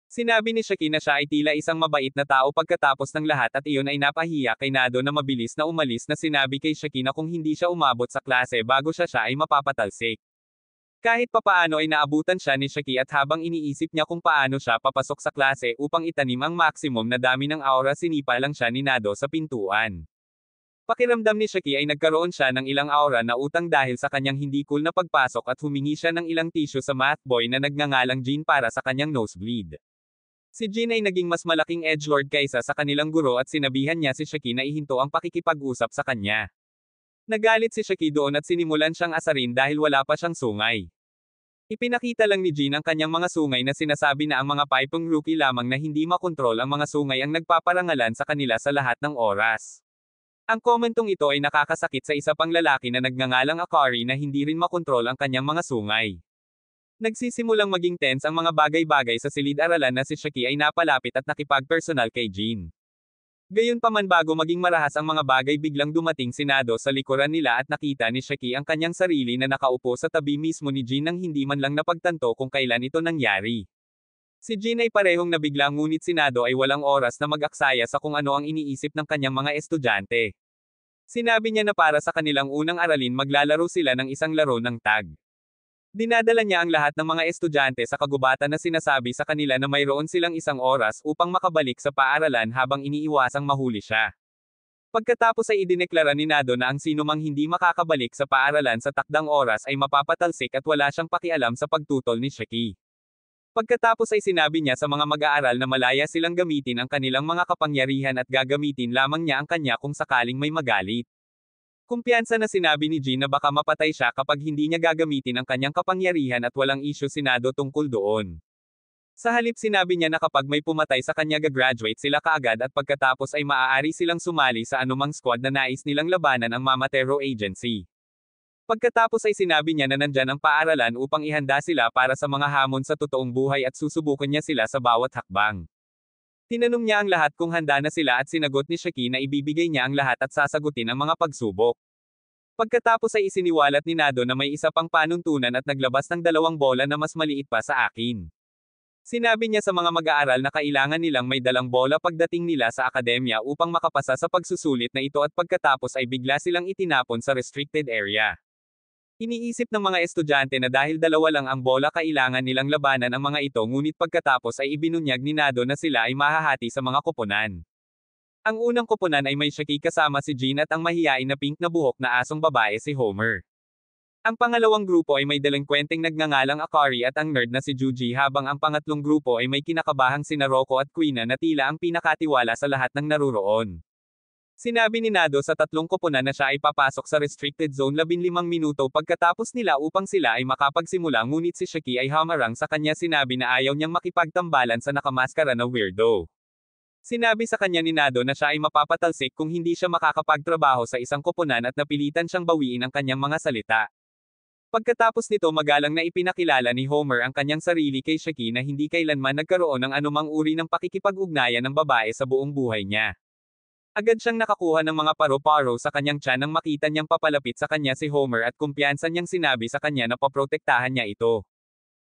Sinabi ni Shaki na siya ay tila isang mabait na tao pagkatapos ng lahat at iyon ay napahiya kay Nado na mabilis na umalis na sinabi kay Shaki na kung hindi siya umabot sa klase bago siya ay mapapatalsik. Kahit papaano ay naabutan siya ni Shaki at habang iniisip niya kung paano siya papasok sa klase upang itanim ang maximum na dami ng aura sinipa lang siya ni Nado sa pintuan. Pakiramdam ni Shaki ay nagkaroon siya ng ilang aura na utang dahil sa kanyang hindi cool na pagpasok at humingi siya ng ilang tissue sa math boy na nagngangalang Jean para sa kanyang nosebleed. Si Jean ay naging mas malaking edgelord kaysa sa kanilang guro at sinabihan niya si Shaki na ihinto ang pakikipag-usap sa kanya. Nagalit si Shaki doon at sinimulan siyang asarin dahil wala pa siyang sungay. Ipinakita lang ni Jean ang kanyang mga sungay na sinasabi na ang mga pipong rookie lamang na hindi makontrol ang mga sungay ang nagpaparangalan sa kanila sa lahat ng oras. Ang komentong ito ay nakakasakit sa isa pang lalaki na nagngangalang Akari na hindi rin makontrol ang kanyang mga sungay. Nagsisimulang maging tense ang mga bagay-bagay sa silid-aralan na si Shaki ay napalapit at nakipag-personal kay Jean. Gayunpaman bago maging marahas ang mga bagay biglang dumating si Nado sa likuran nila at nakita ni Shaki ang kanyang sarili na nakaupo sa tabi mismo ni Jean nang hindi man lang napagtanto kung kailan ito nangyari. Si Jean ay parehong nabigla ngunit si Nado ay walang oras na mag-aksaya sa kung ano ang iniisip ng kanyang mga estudyante. Sinabi niya na para sa kanilang unang aralin maglalaro sila ng isang laro ng tag. Dinadala niya ang lahat ng mga estudyante sa kagubatan na sinasabi sa kanila na mayroon silang isang oras upang makabalik sa paaralan habang iniiwasang mahuli siya. Pagkatapos ay idineklara ni Nado na ang sinumang hindi makakabalik sa paaralan sa takdang oras ay mapapatalsik at wala siyang pakialam sa pagtutol ni Shaki. Pagkatapos ay sinabi niya sa mga mag-aaral na malaya silang gamitin ang kanilang mga kapangyarihan at gagamitin lamang niya ang kanya kung sakaling may magalit. Kumpiyansa na sinabi ni Jean na baka mapatay siya kapag hindi niya gagamitin ang kanyang kapangyarihan at walang isyu si Nado tungkol doon. Sa halip sinabi niya na kapag may pumatay sa kanya gagraduate sila kaagad at pagkatapos ay maaari silang sumali sa anumang squad na nais nilang labanan ang Mamatero Agency. Pagkatapos ay sinabi niya na nandyan ang paaralan upang ihanda sila para sa mga hamon sa totoong buhay at susubukan niya sila sa bawat hakbang. Tinanong niya ang lahat kung handa na sila at sinagot ni Shaki na ibibigay niya ang lahat at sasagutin ang mga pagsubok. Pagkatapos ay isiniwalat ni Nado na may isa pang panuntunan at naglabas ng 2 bola na mas maliit pa sa akin. Sinabi niya sa mga mag-aaral na kailangan nilang may dalang bola pagdating nila sa akademya upang makapasa sa pagsusulit na ito at pagkatapos ay bigla silang itinapon sa restricted area. Iniisip ng mga estudyante na dahil 2 lang ang bola kailangan nilang labanan ang mga ito ngunit pagkatapos ay ibinunyag ni Nado na sila ay mahahati sa mga koponan. Ang unang koponan ay may Shaki kasama si Jean at ang mahiyain na pink na buhok na asong babae si Homer. Ang pangalawang grupo ay may delinkwenteng nagngangalang Akari at ang nerd na si Juji habang ang pangatlong grupo ay may kinakabahang sina Rocco at Quina na tila ang pinakatiwala sa lahat ng naruroon. Sinabi ni Nado sa 3 koponan na siya ay papasok sa restricted zone 15 minuto pagkatapos nila upang sila ay makapagsimula ngunit si Shaki ay hamarang sa kanya sinabi na ayaw niyang makipagtambalan sa nakamaskara na weirdo. Sinabi sa kanya ni Nado na siya ay mapapatalsik kung hindi siya makakapagtrabaho sa isang koponan at napilitan siyang bawiin ang kanyang mga salita. Pagkatapos nito magalang na ipinakilala ni Homer ang kanyang sarili kay Shaki na hindi kailanman nagkaroon ng anumang uri ng pakikipag-ugnayan ng babae sa buong buhay niya. Agad siyang nakakuha ng mga paro-paro sa kanyang tiyan nang makita niyang papalapit sa kanya si Homer at kumpiyansa niyang sinabi sa kanya na paprotektahan niya ito.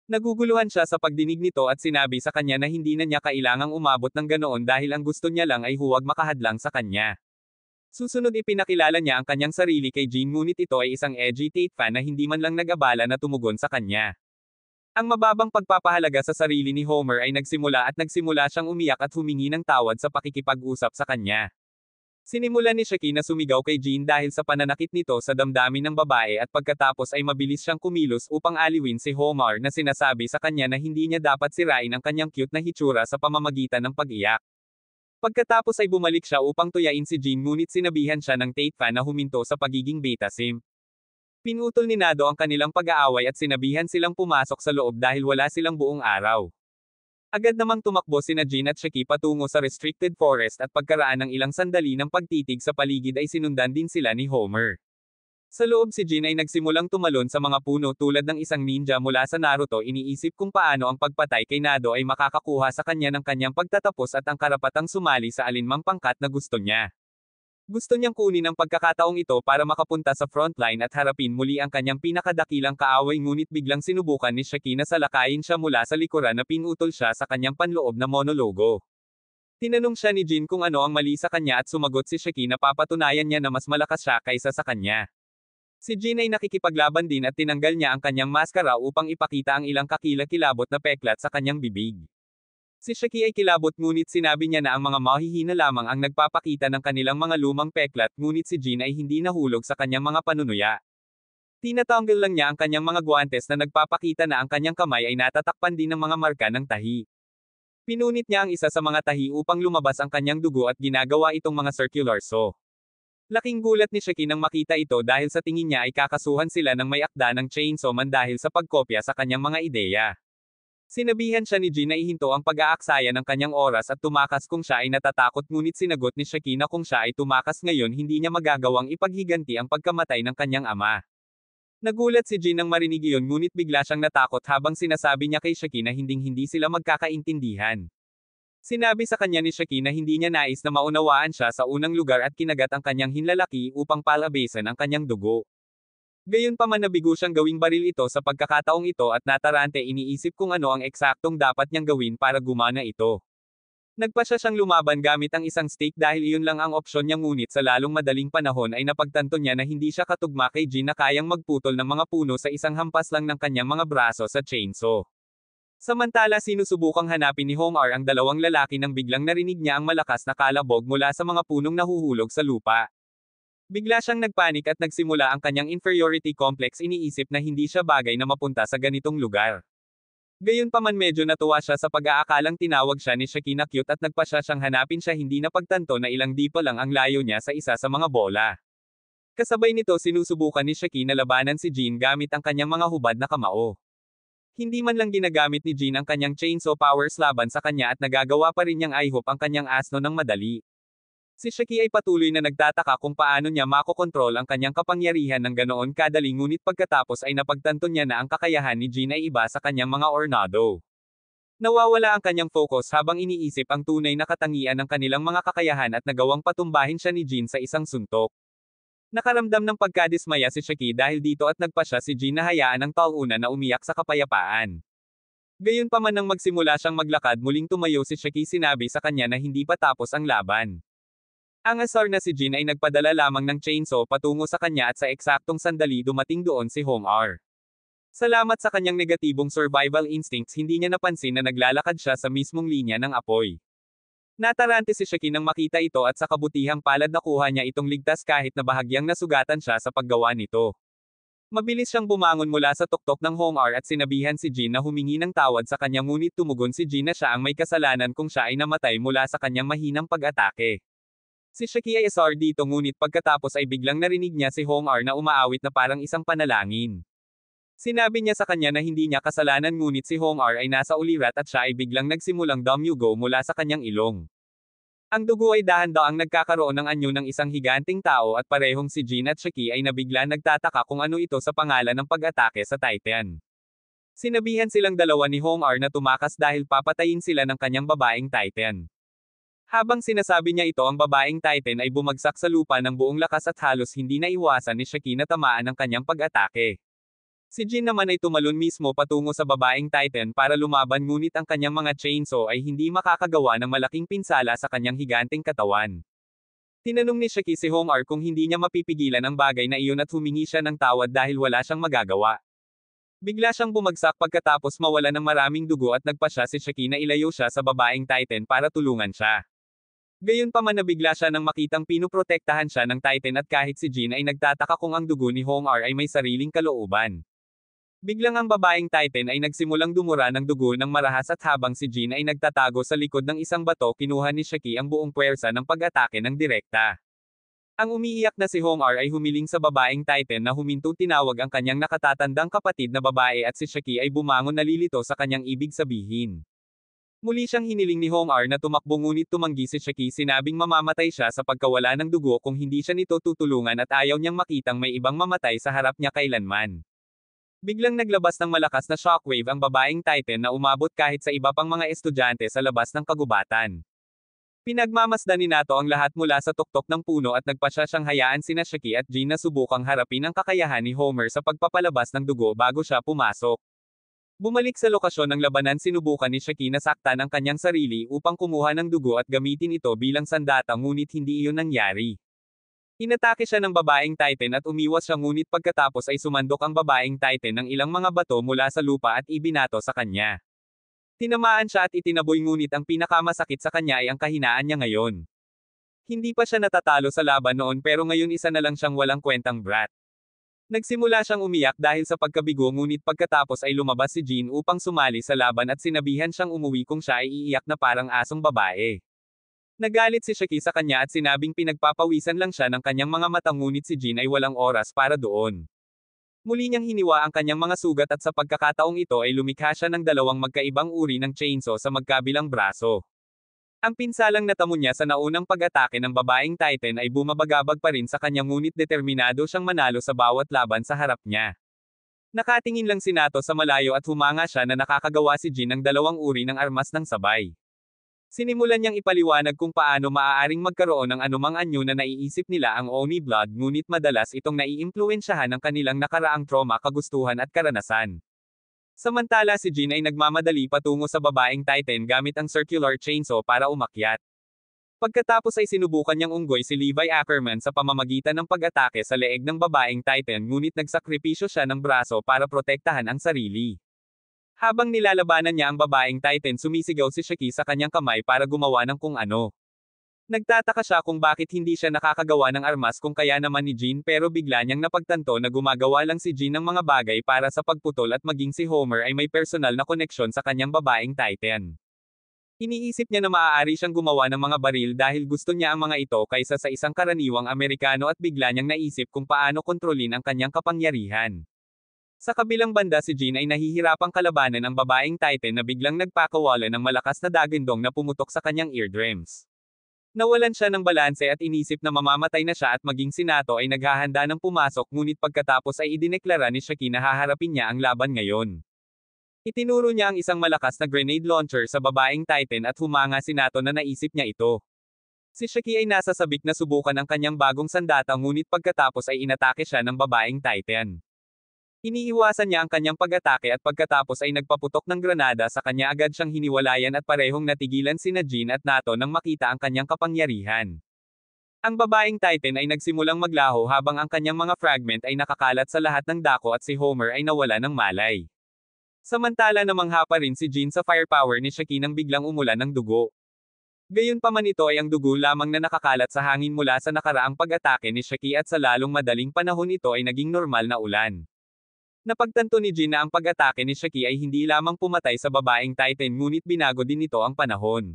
Naguguluhan siya sa pagdinig nito at sinabi sa kanya na hindi na niya kailangang umabot ng ganoon dahil ang gusto niya lang ay huwag makahadlang sa kanya. Susunod ipinakilala niya ang kanyang sarili kay Jean ngunit ito ay isang edgy Tate fan na hindi man lang nag-abala na tumugon sa kanya. Ang mababang pagpapahalaga sa sarili ni Homer ay nagsimula siyang umiyak at humingi ng tawad sa pakikipag-usap sa kanya. Sinimulan ni Shaki na sumigaw kay Jean dahil sa pananakit nito sa damdamin ng babae at pagkatapos ay mabilis siyang kumilos upang aliwin si Homer na sinasabi sa kanya na hindi niya dapat sirain ang kanyang cute na hitsura sa pamamagitan ng pag-iyak. Pagkatapos ay bumalik siya upang tuyain si Jean ngunit sinabihan siya ng Tate fan na huminto sa pagiging beta simp. Pinutol ni Nado ang kanilang pag-aaway at sinabihan silang pumasok sa loob dahil wala silang buong araw. Agad namang tumakbo sina Jean at Shaki patungo sa restricted forest at pagkaraan ng ilang sandali ng pagtitig sa paligid ay sinundan din sila ni Homer. Sa loob si Jean ay nagsimulang tumalon sa mga puno tulad ng isang ninja mula sa Naruto iniisip kung paano ang pagpatay kay Nado ay makakakuha sa kanya ng kanyang pagtatapos at ang karapatang sumali sa alinmang pangkat na gusto niya. Gusto niyang kunin ang pagkakataong ito para makapunta sa frontline at harapin muli ang kanyang pinakadakilang kaaway ngunit biglang sinubukan ni Shaki na salakayin siya mula sa likuran na pinutol siya sa kanyang panloob na monologo. Tinanong siya ni Jean kung ano ang mali sa kanya at sumagot si Shaki na papatunayan niya na mas malakas siya kaysa sa kanya. Si Jean ay nakikipaglaban din at tinanggal niya ang kanyang maskara upang ipakita ang ilang kakilakilabot na peklat sa kanyang bibig. Si Shaki ay kilabot ngunit sinabi niya na ang mga mahihina lamang ang nagpapakita ng kanilang mga lumang peklat ngunit si Jean ay hindi nahulog sa kanyang mga panunuya. Tinatanggal lang niya ang kanyang mga guwantes na nagpapakita na ang kanyang kamay ay natatakpan din ng mga marka ng tahi. Pinunit niya ang isa sa mga tahi upang lumabas ang kanyang dugo at ginagawa itong mga circular saw. Laking gulat ni Shaki nang makita ito dahil sa tingin niya ay kakasuhan sila ng may akda ng chainsaw man dahil sa pagkopya sa kanyang mga ideya. Sinabihan siya ni Jean na ihinto ang pag-aaksaya ng kanyang oras at tumakas kung siya ay natatakot ngunit sinagot ni Shaki na kung siya ay tumakas ngayon hindi niya magagawang ipaghiganti ang pagkamatay ng kanyang ama. Nagulat si Jean nang marinig iyon ngunit bigla siyang natakot habang sinasabi niya kay Shaki na hindi sila magkakaintindihan. Sinabi sa kanya ni Shaki na hindi niya nais na maunawaan siya sa unang lugar at kinagat ang kanyang hinlalaki upang palabasan ang kanyang dugo. Gayunpaman nabigo siyang gawing baril ito sa pagkakataong ito at natarante iniisip kung ano ang eksaktong dapat niyang gawin para gumana ito. Nagpasya siyang lumaban gamit ang isang stick dahil iyon lang ang opsyon niya ngunit sa lalong madaling panahon ay napagtanto niya na hindi siya katugma kay Jean na kayang magputol ng mga puno sa isang hampas lang ng kanyang mga braso sa chainsaw. Samantala sinusubukang hanapin ni Homer ang 2 lalaki nang biglang narinig niya ang malakas na kalabog mula sa mga punong nahuhulog sa lupa. Bigla siyang nagpanik at nagsimula ang kanyang inferiority complex iniisip na hindi siya bagay na mapunta sa ganitong lugar. Gayunpaman medyo natuwa siya sa pag-aakalang tinawag siya ni Shaki na cute at nagpa siya siyang hanapin siya hindi napagtanto na ilang di pa lang ang layo niya sa isa sa mga bola. Kasabay nito sinusubukan ni Shaki na labanan si Jean gamit ang kanyang mga hubad na kamao. Hindi man lang ginagamit ni Jean ang kanyang chainsaw powers laban sa kanya at nagagawa pa rin niyang i-hook ang kanyang asno ng madali. Si Shaki ay patuloy na nagtataka kung paano niya makokontrol ang kanyang kapangyarihan ng ganoon kadali ngunit pagkatapos ay napagtanto niya na ang kakayahan ni Jean ay iba sa kanyang mga ornado. Nawawala ang kanyang focus habang iniisip ang tunay na katangian ng kanilang mga kakayahan at nagawang patumbahin siya ni Jean sa isang suntok. Nakaramdam ng pagkadismaya si Shaki dahil dito at nagpa siya si Jean na hayaan ang tauna na umiyak sa kapayapaan. Gayunpaman nang magsimula siyang maglakad muling tumayo si Shaki sinabi sa kanya na hindi pa tapos ang laban. Ang asar na si Jean ay nagpadala lamang ng chainsaw patungo sa kanya at sa eksaktong sandali dumating doon si Hong R. Salamat sa kanyang negatibong survival instincts hindi niya napansin na naglalakad siya sa mismong linya ng apoy. Natarante si Shaki nang makita ito at sa kabutihang palad nakuha niya itong ligtas kahit na bahagyang nasugatan siya sa paggawa nito. Mabilis siyang bumangon mula sa tuktok ng Hong R at sinabihan si Jean na humingi ng tawad sa kanya ngunit tumugon si Jean na siya ang may kasalanan kung siya ay namatay mula sa kanyang mahinang pag-atake. Si Shaki ay asar dito ngunit pagkatapos ay biglang narinig niya si Hong R na umaawit na parang isang panalangin. Sinabi niya sa kanya na hindi niya kasalanan ngunit si Hong R ay nasa ulirat at siya ay biglang nagsimulang dumuyugo mula sa kanyang ilong. Ang dugo ay dahan-daang nagkakaroon ng anyo ng isang higanting tao at parehong si Jean at Shaki ay nabigla nagtataka kung ano ito sa pangalan ng pag-atake sa Titan. Sinabihan silang dalawa ni Hong R na tumakas dahil papatayin sila ng kanyang babaeng Titan. Habang sinasabi niya ito ang babaeng Titan ay bumagsak sa lupa ng buong lakas at halos hindi na iwasan ni Shaki na tamaan ng kanyang pag-atake. Si Jean naman ay tumalon mismo patungo sa babaeng Titan para lumaban ngunit ang kanyang mga chainsaw ay hindi makakagawa ng malaking pinsala sa kanyang higanting katawan. Tinanong ni Shaki si Hong R kung hindi niya mapipigilan ang bagay na iyon at humingi siya ng tawad dahil wala siyang magagawa. Bigla siyang bumagsak pagkatapos mawala ng maraming dugo at nagpa siya si Shaki na ilayo siya sa babaeng Titan para tulungan siya. Gayunpaman nabigla siya nang makitang pinoprotektahan siya ng Titan at kahit si Jean ay nagtataka kung ang dugo ni Hong R ay may sariling kalooban. Biglang ang babaeng Titan ay nagsimulang dumura ng dugo ng marahas at habang si Jean ay nagtatago sa likod ng isang bato kinuha ni Shaki ang buong puwersa ng pag-atake ng direkta. Ang umiiyak na si Hong R ay humiling sa babaeng Titan na huminto tinawag ang kanyang nakatatandang kapatid na babae at si Shaki ay bumangon nalilito sa kanyang ibig sabihin. Muli siyang hiniling ni Hong R na tumakbo ngunit tumanggi si Shaki sinabing mamamatay siya sa pagkawala ng dugo kung hindi siya nito tutulungan at ayaw niyang makitang may ibang mamatay sa harap niya kailanman. Biglang naglabas ng malakas na shockwave ang babaeng Titan na umabot kahit sa iba pang mga estudyante sa labas ng kagubatan. Pinagmamasdan ni Nato ang lahat mula sa tuktok ng puno at nagpa siya siyang hayaan sina Shaki at Jean na subukang harapin ang kakayahan ni Homer sa pagpapalabas ng dugo bago siya pumasok. Bumalik sa lokasyon ng labanan sinubukan ni Shaki na saktan ang kanyang sarili upang kumuha ng dugo at gamitin ito bilang sandata ngunit hindi iyon nangyari. Inatake siya ng babaeng Titan at umiwas siya ngunit pagkatapos ay sumandok ang babaeng Titan ng ilang mga bato mula sa lupa at ibinato sa kanya. Tinamaan siya at itinaboy ngunit ang pinakamasakit sa kanya ay ang kahinaan niya ngayon. Hindi pa siya natatalo sa laban noon pero ngayon isa na lang siyang walang kwentang brat. Nagsimula siyang umiyak dahil sa pagkabigo ngunit pagkatapos ay lumabas si Jean upang sumali sa laban at sinabihan siyang umuwi kung siya ay iiyak na parang asong babae. Nagalit si Shaki sa kanya at sinabing pinagpapawisan lang siya ng kanyang mga mata ngunit si Jean ay walang oras para doon. Muli niyang hiniwa ang kanyang mga sugat at sa pagkakataong ito ay lumikha siya ng dalawang magkaibang uri ng chainsaw sa magkabilang braso. Ang pinsalang natamo niya sa naunang pag-atake ng babaeng Titan ay bumabagabag pa rin sa kanya ngunit determinado siyang manalo sa bawat laban sa harap niya. Nakatingin lang si Nato sa malayo at humanga siya na nakakagawa si Jean ng dalawang uri ng armas ng sabay. Sinimulan niyang ipaliwanag kung paano maaaring magkaroon ng anumang anyo na naiisip nila ang Oni Blood ngunit madalas itong naiimpluwensyahan ng kanilang nakaraang trauma kagustuhan at karanasan. Samantala si Jean ay nagmamadali patungo sa babaeng Titan gamit ang circular chainsaw para umakyat. Pagkatapos ay sinubukan niyang unggoy si Levi Ackerman sa pamamagitan ng pag-atake sa leeg ng babaeng Titan ngunit nagsakripisyo siya ng braso para protektahan ang sarili. Habang nilalabanan niya ang babaeng Titan sumisigaw si Shaki sa kanyang kamay para gumawa ng kung ano. Nagtataka siya kung bakit hindi siya nakakagawa ng armas kung kaya naman ni Jean pero bigla niyang napagtanto na gumagawa lang si Jean ng mga bagay para sa pagputol at maging si Homer ay may personal na koneksyon sa kanyang babaeng Titan. Iniisip niya na maaari siyang gumawa ng mga baril dahil gusto niya ang mga ito kaysa sa isang karaniwang Amerikano at bigla niyang naisip kung paano kontrolin ang kanyang kapangyarihan. Sa kabilang banda si Jean ay nahihirapang kalabanan ang babaeng Titan na biglang nagpakawala ng malakas na dagindong na pumutok sa kanyang eardrums. Nawalan siya ng balanse at inisip na mamamatay na siya at maging si Nato ay naghahanda ng pumasok ngunit pagkatapos ay idineklara ni Shaki na haharapin niya ang laban ngayon. Itinuro niya ang isang malakas na grenade launcher sa babaeng Titan at humanga si Nato na naisip niya ito. Si Shaki ay nasa sabik na subukan ang kanyang bagong sandata ngunit pagkatapos ay inatake siya ng babaeng Titan. Iniiwasan niya ang kanyang pag-atake at pagkatapos ay nagpaputok ng granada sa kanya agad siyang hiniwalayan at parehong natigilan sina Jean at Nato nang makita ang kanyang kapangyarihan. Ang babaeng Titan ay nagsimulang maglaho habang ang kanyang mga fragment ay nakakalat sa lahat ng dako at si Homer ay nawala ng malay. Samantala namangha pa rin si Jean sa firepower ni Shaki nang biglang umulan ng dugo. Gayunpaman ito ay ang dugo lamang na nakakalat sa hangin mula sa nakaraang pag-atake ni Shaki at sa lalong madaling panahon ito ay naging normal na ulan. Napagtanto ni Jean na ang pag-atake ni Shaki ay hindi lamang pumatay sa babaeng Titan ngunit binago din nito ang panahon.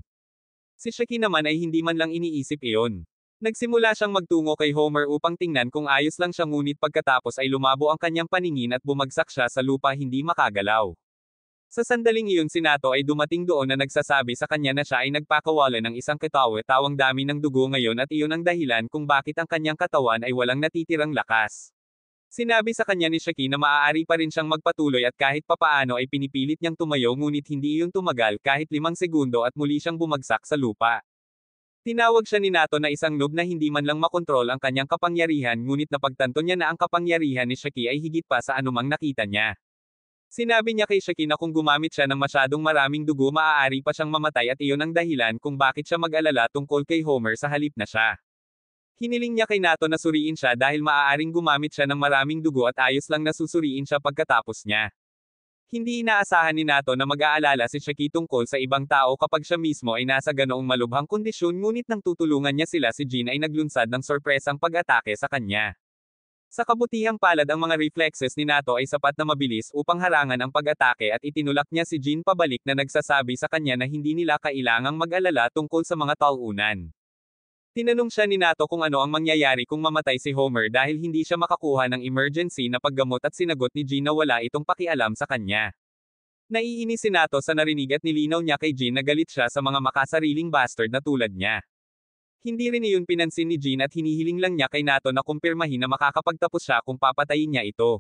Si Shaki naman ay hindi man lang iniisip iyon. Nagsimula siyang magtungo kay Homer upang tingnan kung ayos lang siya ngunit pagkatapos ay lumabo ang kanyang paningin at bumagsak siya sa lupa hindi makagalaw. Sa sandaling iyon si Nato ay dumating doon na nagsasabi sa kanya na siya ay nagpakawala ng isang katawa-tawang dami ng dugo ngayon at iyon ang dahilan kung bakit ang kanyang katawan ay walang natitirang lakas. Sinabi sa kanya ni Shaki na maaari pa rin siyang magpatuloy at kahit papaano ay pinipilit niyang tumayo ngunit hindi iyon tumagal kahit 5 segundo at muli siyang bumagsak sa lupa. Tinawag siya ni Nato na isang noob na hindi man lang makontrol ang kanyang kapangyarihan ngunit napagtanto niya na ang kapangyarihan ni Shaki ay higit pa sa anumang nakita niya. Sinabi niya kay Shaki na kung gumamit siya ng masyadong maraming dugo maaari pa siyang mamatay at iyon ang dahilan kung bakit siya mag-alala tungkol kay Homer sa halip na siya. Hiniling niya kay Nato na suriin siya dahil maaaring gumamit siya ng maraming dugo at ayos lang na susuriin siya pagkatapos niya. Hindi inaasahan ni Nato na mag-aalala si Shaki tungkol sa ibang tao kapag siya mismo ay nasa ganoong malubhang kondisyon ngunit nang tutulungan niya sila si Jean ay naglunsad ng sorpresang pag-atake sa kanya. Sa kabutihang palad ang mga reflexes ni Nato ay sapat na mabilis upang harangan ang pag-atake at itinulak niya si Jean pabalik na nagsasabi sa kanya na hindi nila kailangang mag-alala tungkol sa mga tauunan. Tinanong siya ni Nato kung ano ang mangyayari kung mamatay si Homer dahil hindi siya makakuha ng emergency na paggamot at sinagot ni Jean na wala itong pakialam sa kanya. Naiinis si Nato sa narinig at nilinaw niya kay Jean na galit siya sa mga makasariling bastard na tulad niya. Hindi rin iyon pinansin ni Jean at hinihiling lang niya kay Nato na kumpirmahin na makakapagtapos siya kung papatayin niya ito.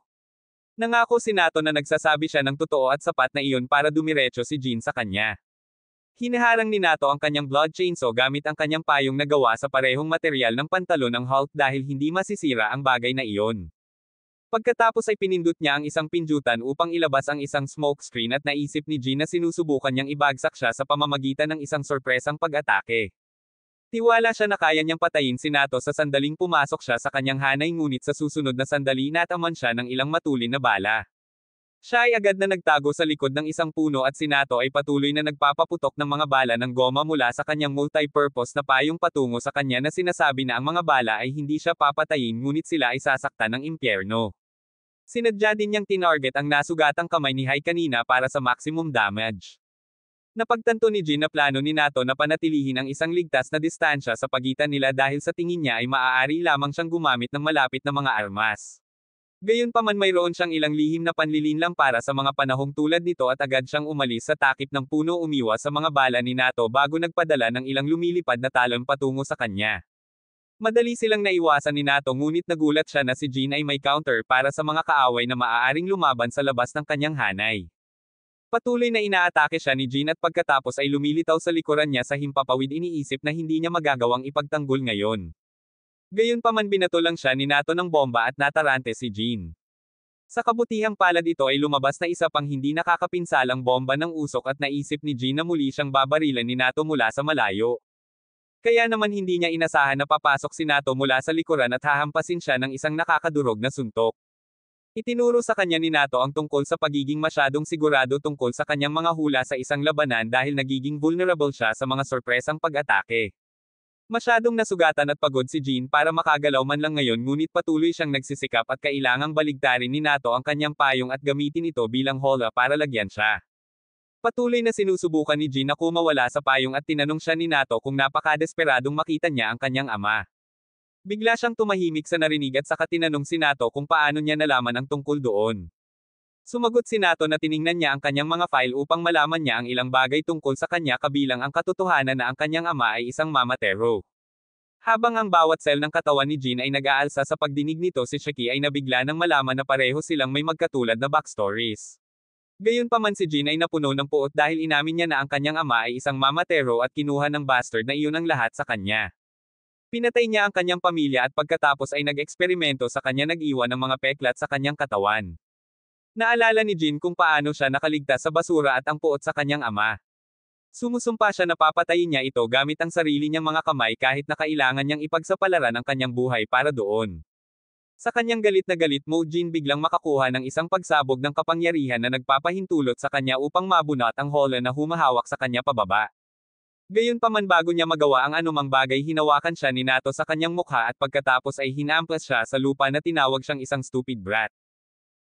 Nangako si Nato na nagsasabi siya ng totoo at sapat na iyon para dumiretso si Jean sa kanya. Hinaharang ni Nato ang kanyang blood chainsaw gamit ang kanyang payong na gawa sa parehong material ng pantalon ng Hulk dahil hindi masisira ang bagay na iyon. Pagkatapos ay pinindot niya ang isang pindutan upang ilabas ang isang smoke screen at naisip ni Jean na sinusubukan niyang ibagsak siya sa pamamagitan ng isang sorpresang pag-atake. Tiwala siya na kaya niyang patayin si Nato sa sandaling pumasok siya sa kanyang hanay ngunit sa susunod na sandali nataman siya ng ilang matulin na bala. Siya ay agad na nagtago sa likod ng isang puno at si Nato ay patuloy na nagpapaputok ng mga bala ng goma mula sa kanyang multi-purpose na payong patungo sa kanya na sinasabi na ang mga bala ay hindi siya papatayin ngunit sila ay sasaktan ng impyerno. Sinadya din niyang tinarget ang nasugatang kamay ni Hai kanina para sa maximum damage. Napagtanto ni Jean na plano ni Nato na panatilihin ang isang ligtas na distansya sa pagitan nila dahil sa tingin niya ay maaari lamang siyang gumamit ng malapit na mga armas. Gayunpaman mayroon siyang ilang lihim na panlilinlang para sa mga panahong tulad nito at agad siyang umalis sa takip ng puno umiwas sa mga bala ni Nato bago nagpadala ng ilang lumilipad na talon patungo sa kanya. Madali silang naiwasan ni Nato ngunit nagulat siya na si Jean ay may counter para sa mga kaaway na maaaring lumaban sa labas ng kanyang hanay. Patuloy na inaatake siya ni Jean at pagkatapos ay lumilitaw sa likuran niya sa himpapawid iniisip na hindi niya magagawang ipagtanggol ngayon. Gayunpaman binato lang siya ni Nato ng bomba at natarante si Jean. Sa kabutihang palad ito ay lumabas na isa pang hindi nakakapinsalang bomba ng usok at naisip ni Jean na muli siyang babarilan ni Nato mula sa malayo. Kaya naman hindi niya inasahan na papasok si Nato mula sa likuran at hahampasin siya ng isang nakakadurog na suntok. Itinuro sa kanya ni Nato ang tungkol sa pagiging masyadong sigurado tungkol sa kanyang mga hula sa isang labanan dahil nagiging vulnerable siya sa mga sorpresang pag-atake. Masyadong nasugatan at pagod si Jean para makagalaw man lang ngayon ngunit patuloy siyang nagsisikap at kailangang baligtarin ni Nato ang kanyang payong at gamitin ito bilang hola para lagyan siya. Patuloy na sinusubukan ni Jean na kumawala sa payong at tinanong siya ni Nato kung napakadesperadong makita niya ang kanyang ama. Bigla siyang tumahimik sa narinig at saka tinanong si Nato kung paano niya nalaman ang tungkol doon. Sumagot si Nato na tiningnan niya ang kanyang mga file upang malaman niya ang ilang bagay tungkol sa kanya kabilang ang katotohanan na ang kanyang ama ay isang mamatero. Habang ang bawat cell ng katawan ni Jean ay nag-aalsa sa pagdinig nito si Shaki ay nabigla nang malaman na pareho silang may magkatulad na backstories. Gayunpaman si Jean ay napuno ng puot dahil inamin niya na ang kanyang ama ay isang mamatero at kinuha ng bastard na iyon ang lahat sa kanya. Pinatay niya ang kanyang pamilya at pagkatapos ay nag-eksperimento sa kanya nag-iwan ng mga peklat sa kanyang katawan. Naalala ni Jean kung paano siya nakaligtas sa basura at ang puot sa kanyang ama. Sumusumpa siya na papatayin niya ito gamit ang sarili niyang mga kamay kahit na kailangan niyang ipagsapalaran ang kanyang buhay para doon. Sa kanyang galit na galit mo Jean biglang makakuha ng isang pagsabog ng kapangyarihan na nagpapahintulot sa kanya upang mabunot ang hola na humahawak sa kanya pababa. Gayunpaman bago niya magawa ang anumang bagay hinawakan siya ni Nato sa kanyang mukha at pagkatapos ay hinampas siya sa lupa na tinawag siyang isang stupid brat.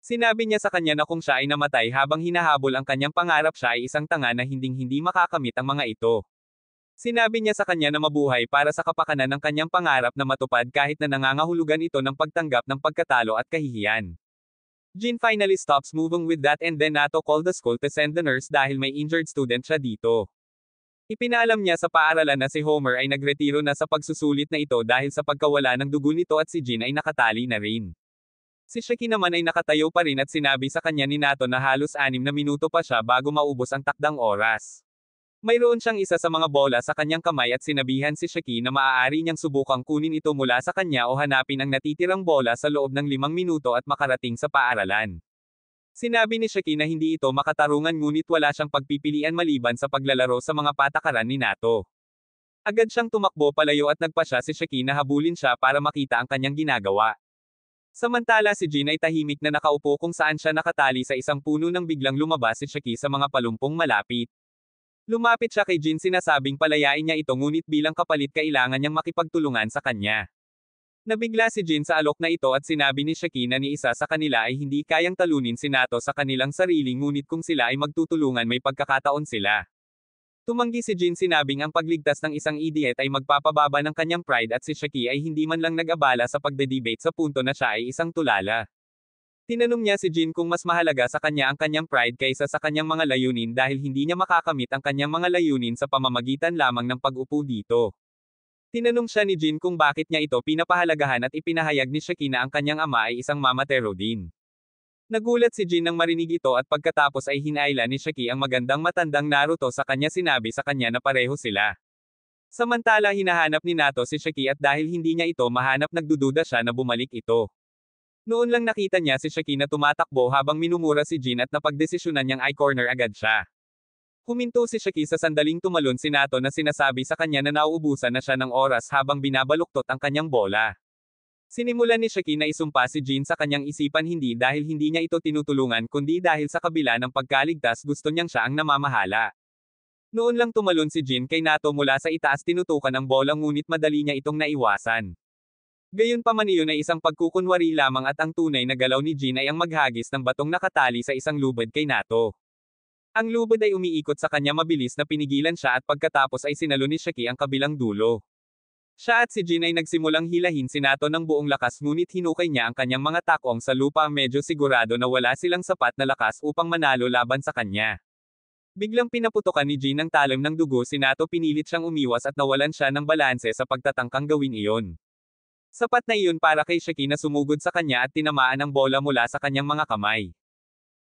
Sinabi niya sa kanya na kung siya ay namatay habang hinahabol ang kanyang pangarap siya ay isang tanga na hinding-hindi makakamit ang mga ito. Sinabi niya sa kanya na mabuhay para sa kapakanan ng kanyang pangarap na matupad kahit na nangangahulugan ito ng pagtanggap ng pagkatalo at kahihiyan. Jean finally stops moving with that and then Nato called the school to send the nurse dahil may injured student siya dito. Ipinaalam niya sa paaralan na si Homer ay nagretiro na sa pagsusulit na ito dahil sa pagkawala ng dugo nito at si Jean ay nakatali na rin. Si Shaki naman ay nakatayo pa rin at sinabi sa kanya ni Nato na halos 6 na minuto pa siya bago maubos ang takdang oras. Mayroon siyang isa sa mga bola sa kanyang kamay at sinabihan si Shaki na maaari niyang subukang kunin ito mula sa kanya o hanapin ang natitirang bola sa loob ng 5 minuto at makarating sa paaralan. Sinabi ni Shaki na hindi ito makatarungan ngunit wala siyang pagpipilian maliban sa paglalaro sa mga patakaran ni Nato. Agad siyang tumakbo palayo at nagpasya si Shaki na habulin siya para makita ang kanyang ginagawa. Samantala si Jean ay tahimik na nakaupo kung saan siya nakatali sa isang puno nang biglang lumabas si Shaki sa mga palumpong malapit. Lumapit siya kay Jean sinasabing palayain niya ito ngunit bilang kapalit kailangan niyang makipagtulungan sa kanya. Nabigla si Jean sa alok na ito at sinabi ni Shaki na ni isa sa kanila ay hindi kayang talunin si Nato sa kanilang sarili ngunit kung sila ay magtutulungan may pagkakataon sila. Tumanggi si Jean sinabing ang pagligtas ng isang idiot ay magpapababa ng kanyang pride at si Shaki ay hindi man lang nag-abala sa pagde-debate sa punto na siya ay isang tulala. Tinanong niya si Jean kung mas mahalaga sa kanya ang kanyang pride kaysa sa kanyang mga layunin dahil hindi niya makakamit ang kanyang mga layunin sa pamamagitan lamang ng pag-upo dito. Tinanong siya ni Jean kung bakit niya ito pinapahalagahan at ipinahayag ni Shaki na ang kanyang ama ay isang mamatero din. Nagulat si Jean nang marinig ito at pagkatapos ay hinayla ni Shaki ang magandang matandang Naruto sa kanya sinabi sa kanya na pareho sila. Samantala hinahanap ni Nato si Shaki at dahil hindi niya ito mahanap nagdududa siya na bumalik ito. Noon lang nakita niya si Shaki na tumatakbo habang minumura si Jean at napagdesisyonan niyang i-corner agad siya. Huminto si Shaki sa sandaling tumalon si Nato na sinasabi sa kanya na nauubusan na siya ng oras habang binabaluktot ang kanyang bola. Sinimulan ni Shaki na isumpa si Jean sa kanyang isipan hindi dahil hindi niya ito tinutulungan kundi dahil sa kabila ng pagkaligtas gusto niyang siya ang namamahala. Noon lang tumalon si Jean kay Nato mula sa itaas tinutukan ang bola ngunit madali niya itong naiwasan. Gayunpaman iyon ay isang pagkukunwari lamang at ang tunay na galaw ni Jean ay ang maghagis ng batong nakatali sa isang lubid kay Nato. Ang lubid ay umiikot sa kanya mabilis na pinigilan siya at pagkatapos ay sinalo ni Shaki ang kabilang dulo. Siya at si Jean ay nagsimulang hilahin si Nato ng buong lakas ngunit hinukay niya ang kanyang mga takong sa lupa medyo sigurado na wala silang sapat na lakas upang manalo laban sa kanya. Biglang pinaputokan ni Jean ng talim ng dugo si Nato pinilit siyang umiwas at nawalan siya ng balanse sa pagtatangkang gawin iyon. Sapat na iyon para kay Shaki na sumugod sa kanya at tinamaan ang bola mula sa kanyang mga kamay.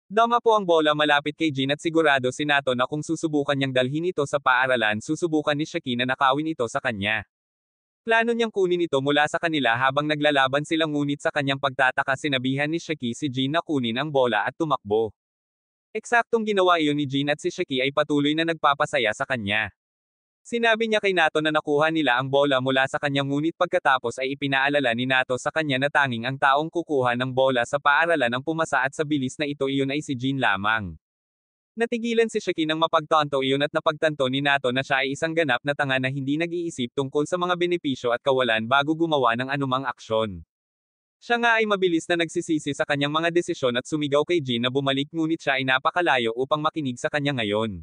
Dama po ang bola malapit kay Jean at sigurado si Nato na kung susubukan niyang dalhin ito sa paaralan susubukan ni Shaki na nakawin ito sa kanya. Plano niyang kunin ito mula sa kanila habang naglalaban sila ngunit sa kanyang pagtataka sinabihan ni Shaki si Jean na kunin ang bola at tumakbo. Eksaktong ginawa iyon ni Jean at si Shaki ay patuloy na nagpapasaya sa kanya. Sinabi niya kay Nato na nakuha nila ang bola mula sa kanya ngunit pagkatapos ay ipinaalala ni Nato sa kanya na tanging ang taong kukuha ng bola sa paaralan ang pumasa at sa bilis na ito iyon ay si Jean lamang. Natigilan si Shiki nang mapagtanto iyon at napagtanto ni Nato na siya ay isang ganap na tanga na hindi nag-iisip tungkol sa mga benepisyo at kawalan bago gumawa ng anumang aksyon. Siya nga ay mabilis na nagsisisi sa kanyang mga desisyon at sumigaw kay Jin na bumalik ngunit siya ay napakalayo upang makinig sa kanya ngayon.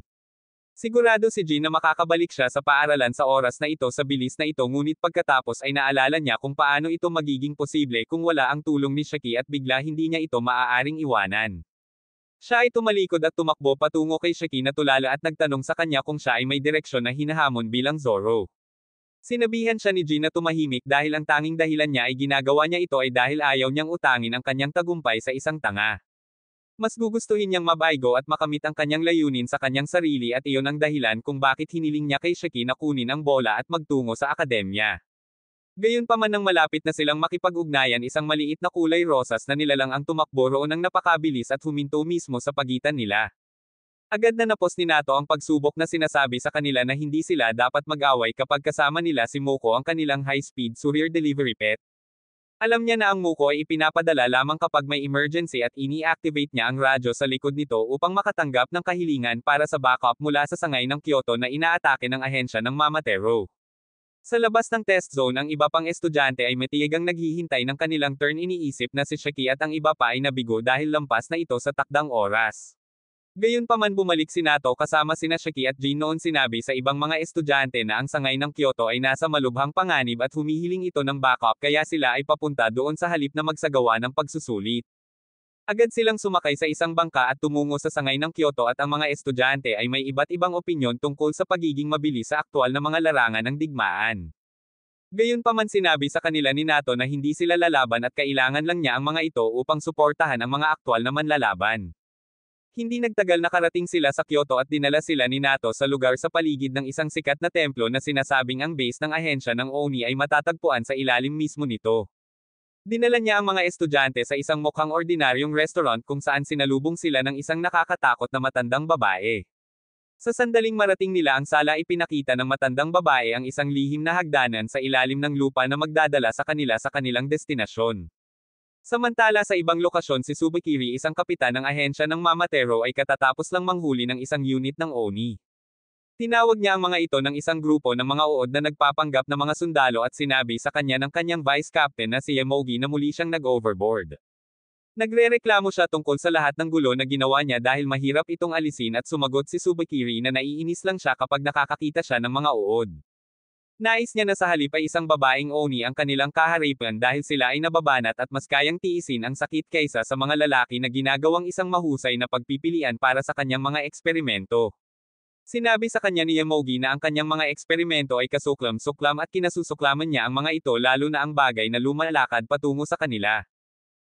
Sigurado si Jin na makakabalik siya sa paaralan sa oras na ito sa bilis na ito ngunit pagkatapos ay naalala niya kung paano ito magiging posible kung wala ang tulong ni Shiki at bigla hindi niya ito maaaring iwanan. Siya ay tumalikod at tumakbo patungo kay Shiki na tulala at nagtanong sa kanya kung siya ay may direksyon na hinahamon bilang Zoro. Sinabihan siya ni Jin na tumahimik dahil ang tanging dahilan niya ay ginagawa niya ito ay dahil ayaw niyang utangin ang kanyang tagumpay sa isang tanga. Mas gugustuhin niyang mabaygo at makamit ang kanyang layunin sa kanyang sarili at iyon ang dahilan kung bakit hiniling niya kay Shiki na kunin ang bola at magtungo sa akademya. Gayunpaman nang malapit na silang makipag-ugnayan isang maliit na kulay rosas na nilalang ang tumakbo roon ng napakabilis at huminto mismo sa pagitan nila. Agad na napos ni Nato ang pagsubok na sinasabi sa kanila na hindi sila dapat mag-away kapag kasama nila si Moko ang kanilang high-speed Courier Delivery Pet. Alam niya na ang Moko ay ipinapadala lamang kapag may emergency at ini-activate niya ang radyo sa likod nito upang makatanggap ng kahilingan para sa backup mula sa sangay ng Kyoto na inaatake ng ahensya ng Mamatero. Sa labas ng test zone ang iba pang estudyante ay matiyagang naghihintay ng kanilang turn iniisip na si Shiki at ang iba pa ay nabigo dahil lampas na ito sa takdang oras. Gayunpaman bumalik si Nato kasama sina Shiki at Jin noon sinabi sa ibang mga estudyante na ang sangay ng Kyoto ay nasa malubhang panganib at humihiling ito ng backup kaya sila ay papunta doon sa halip na magsagawa ng pagsusulit. Agad silang sumakay sa isang bangka at tumungo sa sangay ng Kyoto at ang mga estudyante ay may iba't ibang opinyon tungkol sa pagiging mabilis sa aktwal na mga larangan ng digmaan. Gayunpaman sinabi sa kanila ni Nato na hindi sila lalaban at kailangan lang niya ang mga ito upang suportahan ang mga aktwal na manlalaban. Hindi nagtagal nakarating sila sa Kyoto at dinala sila ni Nato sa lugar sa paligid ng isang sikat na templo na sinasabing ang base ng ahensya ng Oni ay matatagpuan sa ilalim mismo nito. Dinala niya ang mga estudyante sa isang mukhang ordinaryong restaurant kung saan sinalubong sila ng isang nakakatakot na matandang babae. Sa sandaling marating nila ang sala ipinakita ng matandang babae ang isang lihim na hagdanan sa ilalim ng lupa na magdadala sa kanila sa kanilang destinasyon. Samantala sa ibang lokasyon si Tsubakiri isang kapitan ng ahensya ng Mamatero ay katatapos lang manghuli ng isang unit ng Oni. Tinawag niya ang mga ito ng isang grupo ng mga uod na nagpapanggap na mga sundalo at sinabi sa kanya ng kanyang vice captain na si Yamogi na muli siyang nag-overboard. Nagrereklamo siya tungkol sa lahat ng gulo na ginawa niya dahil mahirap itong alisin at sumagot si Tsubakiri na naiinis lang siya kapag nakakakita siya ng mga uod. Nais niya na sa halip ay isang babaeng Oni ang kanilang kaharipan dahil sila ay nababanat at mas kayang tiisin ang sakit kaysa sa mga lalaki na ginagawang isang mahusay na pagpipilian para sa kanyang mga eksperimento. Sinabi sa kanya ni Yamogi na ang kanyang mga eksperimento ay kasuklam-suklam at kinasusuklaman niya ang mga ito lalo na ang bagay na lumalakad patungo sa kanila.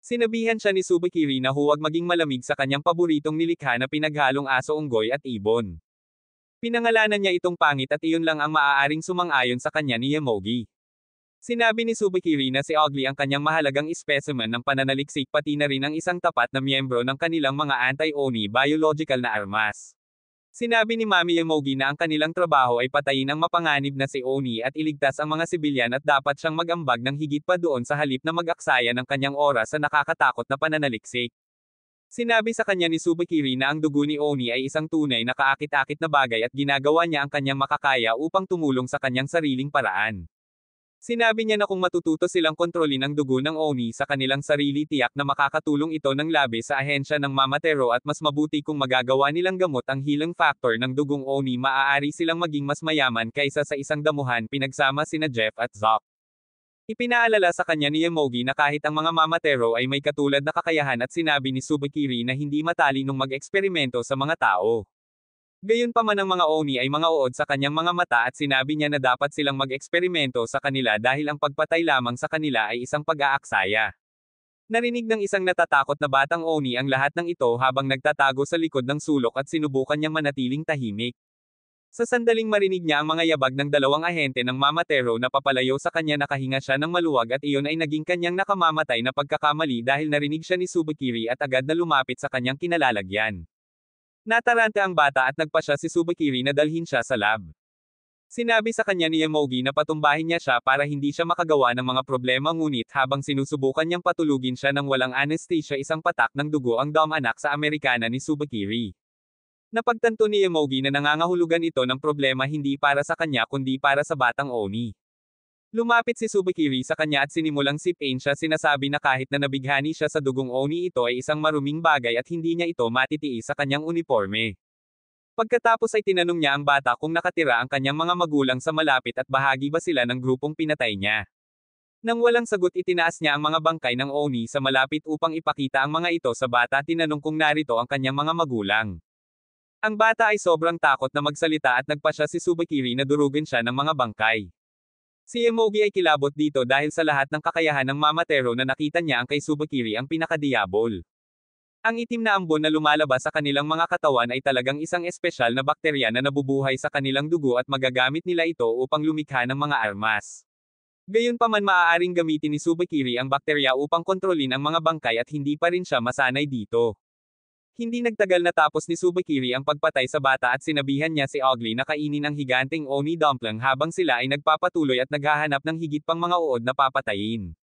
Sinabihan siya ni Tsubakiri na huwag maging malamig sa kanyang paboritong nilikha na pinaghalong aso unggoy at ibon. Pinangalanan niya itong pangit at iyon lang ang maaaring sumang-ayon sa kanya ni Yamogi. Sinabi ni Tsubakiri na si Ugly ang kanyang mahalagang specimen ng pananaliksik pati na rin ang isang tapat na miyembro ng kanilang mga anti-Oni biological na armas. Sinabi ni Mami Yamogi na ang kanilang trabaho ay patayin ang mapanganib na si Oni at iligtas ang mga sibilyan at dapat siyang mag-ambag ng higit pa doon sa halip na mag-aksaya ng kanyang oras sa nakakatakot na pananaliksik. Sinabi sa kanya ni Tsubakiri na ang dugo ni Oni ay isang tunay na kaakit-akit na bagay at ginagawa niya ang kanyang makakaya upang tumulong sa kanyang sariling paraan. Sinabi niya na kung matututo silang kontrolin ang dugo ng Oni sa kanilang sarili tiyak na makakatulong ito ng labi sa ahensya ng Mamatero at mas mabuti kung magagawa nilang gamot ang healing factor ng dugong Oni maaari silang maging mas mayaman kaysa sa isang damuhan pinagsama sina Jeff at Zoc. Ipinaalala sa kanya ni Yamogi na kahit ang mga Mamatero ay may katulad na kakayahan at sinabi ni Tsubakiri na hindi matalinong mag-eksperimento sa mga tao. Gayunpaman ang mga Oni ay mga uod sa kanyang mga mata at sinabi niya na dapat silang mag-eksperimento sa kanila dahil ang pagpatay lamang sa kanila ay isang pag-aaksaya. Narinig ng isang natatakot na batang Oni ang lahat ng ito habang nagtatago sa likod ng sulok at sinubukan niyang manatiling tahimik. Sa sandaling marinig niya ang mga yabag ng dalawang ahente ng Mamatero na papalayo sa kanya nakahinga siya ng maluwag at iyon ay naging kanyang nakamamatay na pagkakamali dahil narinig siya ni Tsubakiri at agad na lumapit sa kanyang kinalalagyan. Nataranta ang bata at nagpasya si Tsubakiri na dalhin siya sa lab. Sinabi sa kanya ni Yamogi na patumbahin niya siya para hindi siya makagawa ng mga problema ngunit habang sinusubukan niyang patulugin siya ng walang anesthesia isang patak ng dugo ang anak sa Amerikana ni Tsubakiri. Napagtanto ni Emogi na nangangahulugan ito ng problema hindi para sa kanya kundi para sa batang Oni. Lumapit si Tsubakiri sa kanya at sinimulang sipain siya, sinasabi na kahit na nabighani siya sa dugong Oni, ito ay isang maruming bagay at hindi niya ito matitiis sa kanyang uniforme. Pagkatapos ay tinanong niya ang bata kung nakatira ang kanyang mga magulang sa malapit at bahagi ba sila ng grupong pinatay niya. Nang walang sagot, itinaas niya ang mga bangkay ng Oni sa malapit upang ipakita ang mga ito sa bata, tinanong kung narito ang kanyang mga magulang. Ang bata ay sobrang takot na magsalita at nagpasya si Tsubakiri na durugin siya ng mga bangkay. Si Emogi ay kilabot dito dahil sa lahat ng kakayahan ng mamatero na nakita niya, ang kay Tsubakiri ang pinakadiyabol. Ang itim na ambon na lumalabas sa kanilang mga katawan ay talagang isang espesyal na bakterya na nabubuhay sa kanilang dugo at magagamit nila ito upang lumikha ng mga armas. Gayunpaman, maaaring gamitin ni Tsubakiri ang bakterya upang kontrolin ang mga bangkay at hindi pa rin siya masanay dito. Hindi nagtagal natapos ni Tsubakiri ang pagpatay sa bata at sinabihan niya si Ugly na kainin ang higanteng Oni dumpling habang sila ay nagpapatuloy at naghahanap ng higit pang mga uod na papatayin.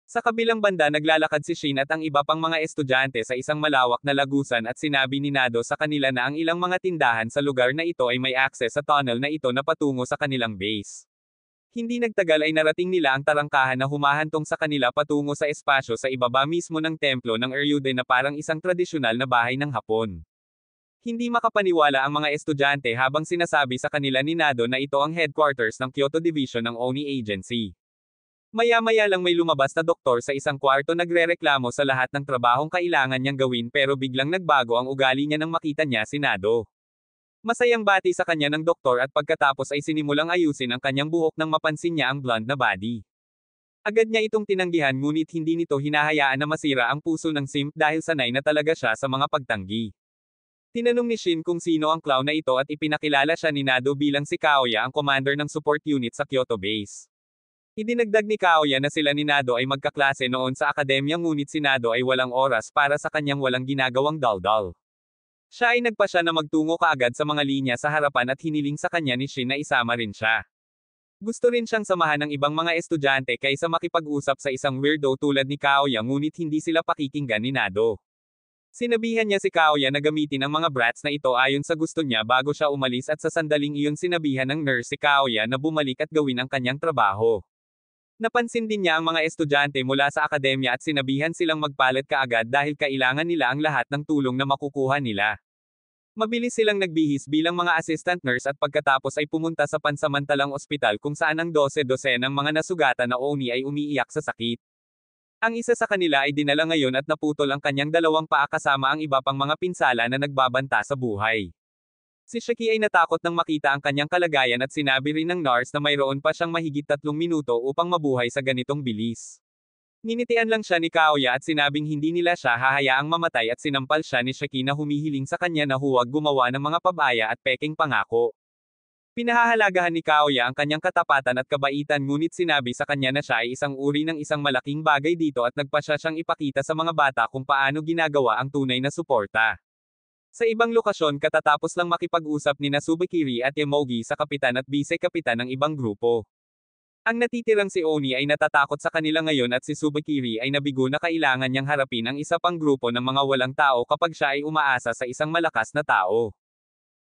Sa kabilang banda, naglalakad si Shin at ang iba pang mga estudyante sa isang malawak na lagusan at sinabi ni Nado sa kanila na ang ilang mga tindahan sa lugar na ito ay may access sa tunnel na ito na patungo sa kanilang base. Hindi nagtagal ay narating nila ang tarangkahan na humahantong sa kanila patungo sa espasyo sa ibaba mismo ng templo ng Eryude na parang isang tradisyonal na bahay ng Hapon. Hindi makapaniwala ang mga estudyante habang sinasabi sa kanila ni Nado na ito ang headquarters ng Kyoto Division ng Oni Agency. Maya-maya lang may lumabas na doktor sa isang kwarto, nagrereklamo sa lahat ng trabahong kailangan niyang gawin, pero biglang nagbago ang ugali niya nang makita niya si Nado. Masayang bati sa kanya ng doktor at pagkatapos ay sinimulang ayusin ang kanyang buhok nang mapansin niya ang blonde na body. Agad niya itong tinanggihan, ngunit hindi nito hinahayaan na masira ang puso ng simp dahil sanay na talaga siya sa mga pagtanggi. Tinanong ni Shin kung sino ang clown na ito at ipinakilala siya ni Nado bilang si Kaoya, ang commander ng support unit sa Kyoto base. Idinagdag ni Kaoya na sila ni Nado ay magkaklase noon sa akademya, ngunit si Nado ay walang oras para sa kanyang walang ginagawang daldal. Siya ay nagpasya na magtungo kaagad sa mga linya sa harapan at hiniling sa kanya ni Shin na isama rin siya. Gusto rin siyang samahan ng ibang mga estudyante kaysa makipag-usap sa isang weirdo tulad ni Kaoya, ngunit hindi sila pakikinggan ni Nado. Sinabihan niya si Kaoya na gamitin ang mga brats na ito ayon sa gusto niya bago siya umalis, at sa sandaling iyon sinabihan ng nurse si Kaoya na bumalik at gawin ang kanyang trabaho. Napansin din niya ang mga estudyante mula sa akademya at sinabihan silang magpalit kaagad dahil kailangan nila ang lahat ng tulong na makukuha nila. Mabilis silang nagbihis bilang mga assistant nurse at pagkatapos ay pumunta sa pansamantalang ospital kung saan ang 12 ng mga nasugatan na Oni ay umiiyak sa sakit. Ang isa sa kanila ay dinala ngayon at naputol ang kanyang dalawang paa kasama ang iba pang mga pinsala na nagbabanta sa buhay. Si Shiki ay natakot nang makita ang kanyang kalagayan at sinabi rin ng nurse na mayroon pa siyang mahigit 3 minuto upang mabuhay sa ganitong bilis. Ninitian lang siya ni Kaoya at sinabing hindi nila siya hahayaang mamatay at sinampal siya ni Shiki na humihiling sa kanya na huwag gumawa ng mga pabaya at peking pangako. Pinahahalagahan ni Kaoya ang kanyang katapatan at kabaitan, ngunit sinabi sa kanya na siya ay isang uri ng isang malaking bagay dito at nagpasya siyang ipakita sa mga bata kung paano ginagawa ang tunay na suporta. Sa ibang lokasyon, katatapos lang makipag-usap ni Tsubakiri at Emogi sa kapitan at bise-kapitan ng ibang grupo. Ang natitirang si Oni ay natatakot sa kanila ngayon at si Tsubakiri ay nabigo na kailangan niyang harapin ang isa pang grupo ng mga walang tao kapag siya ay umaasa sa isang malakas na tao.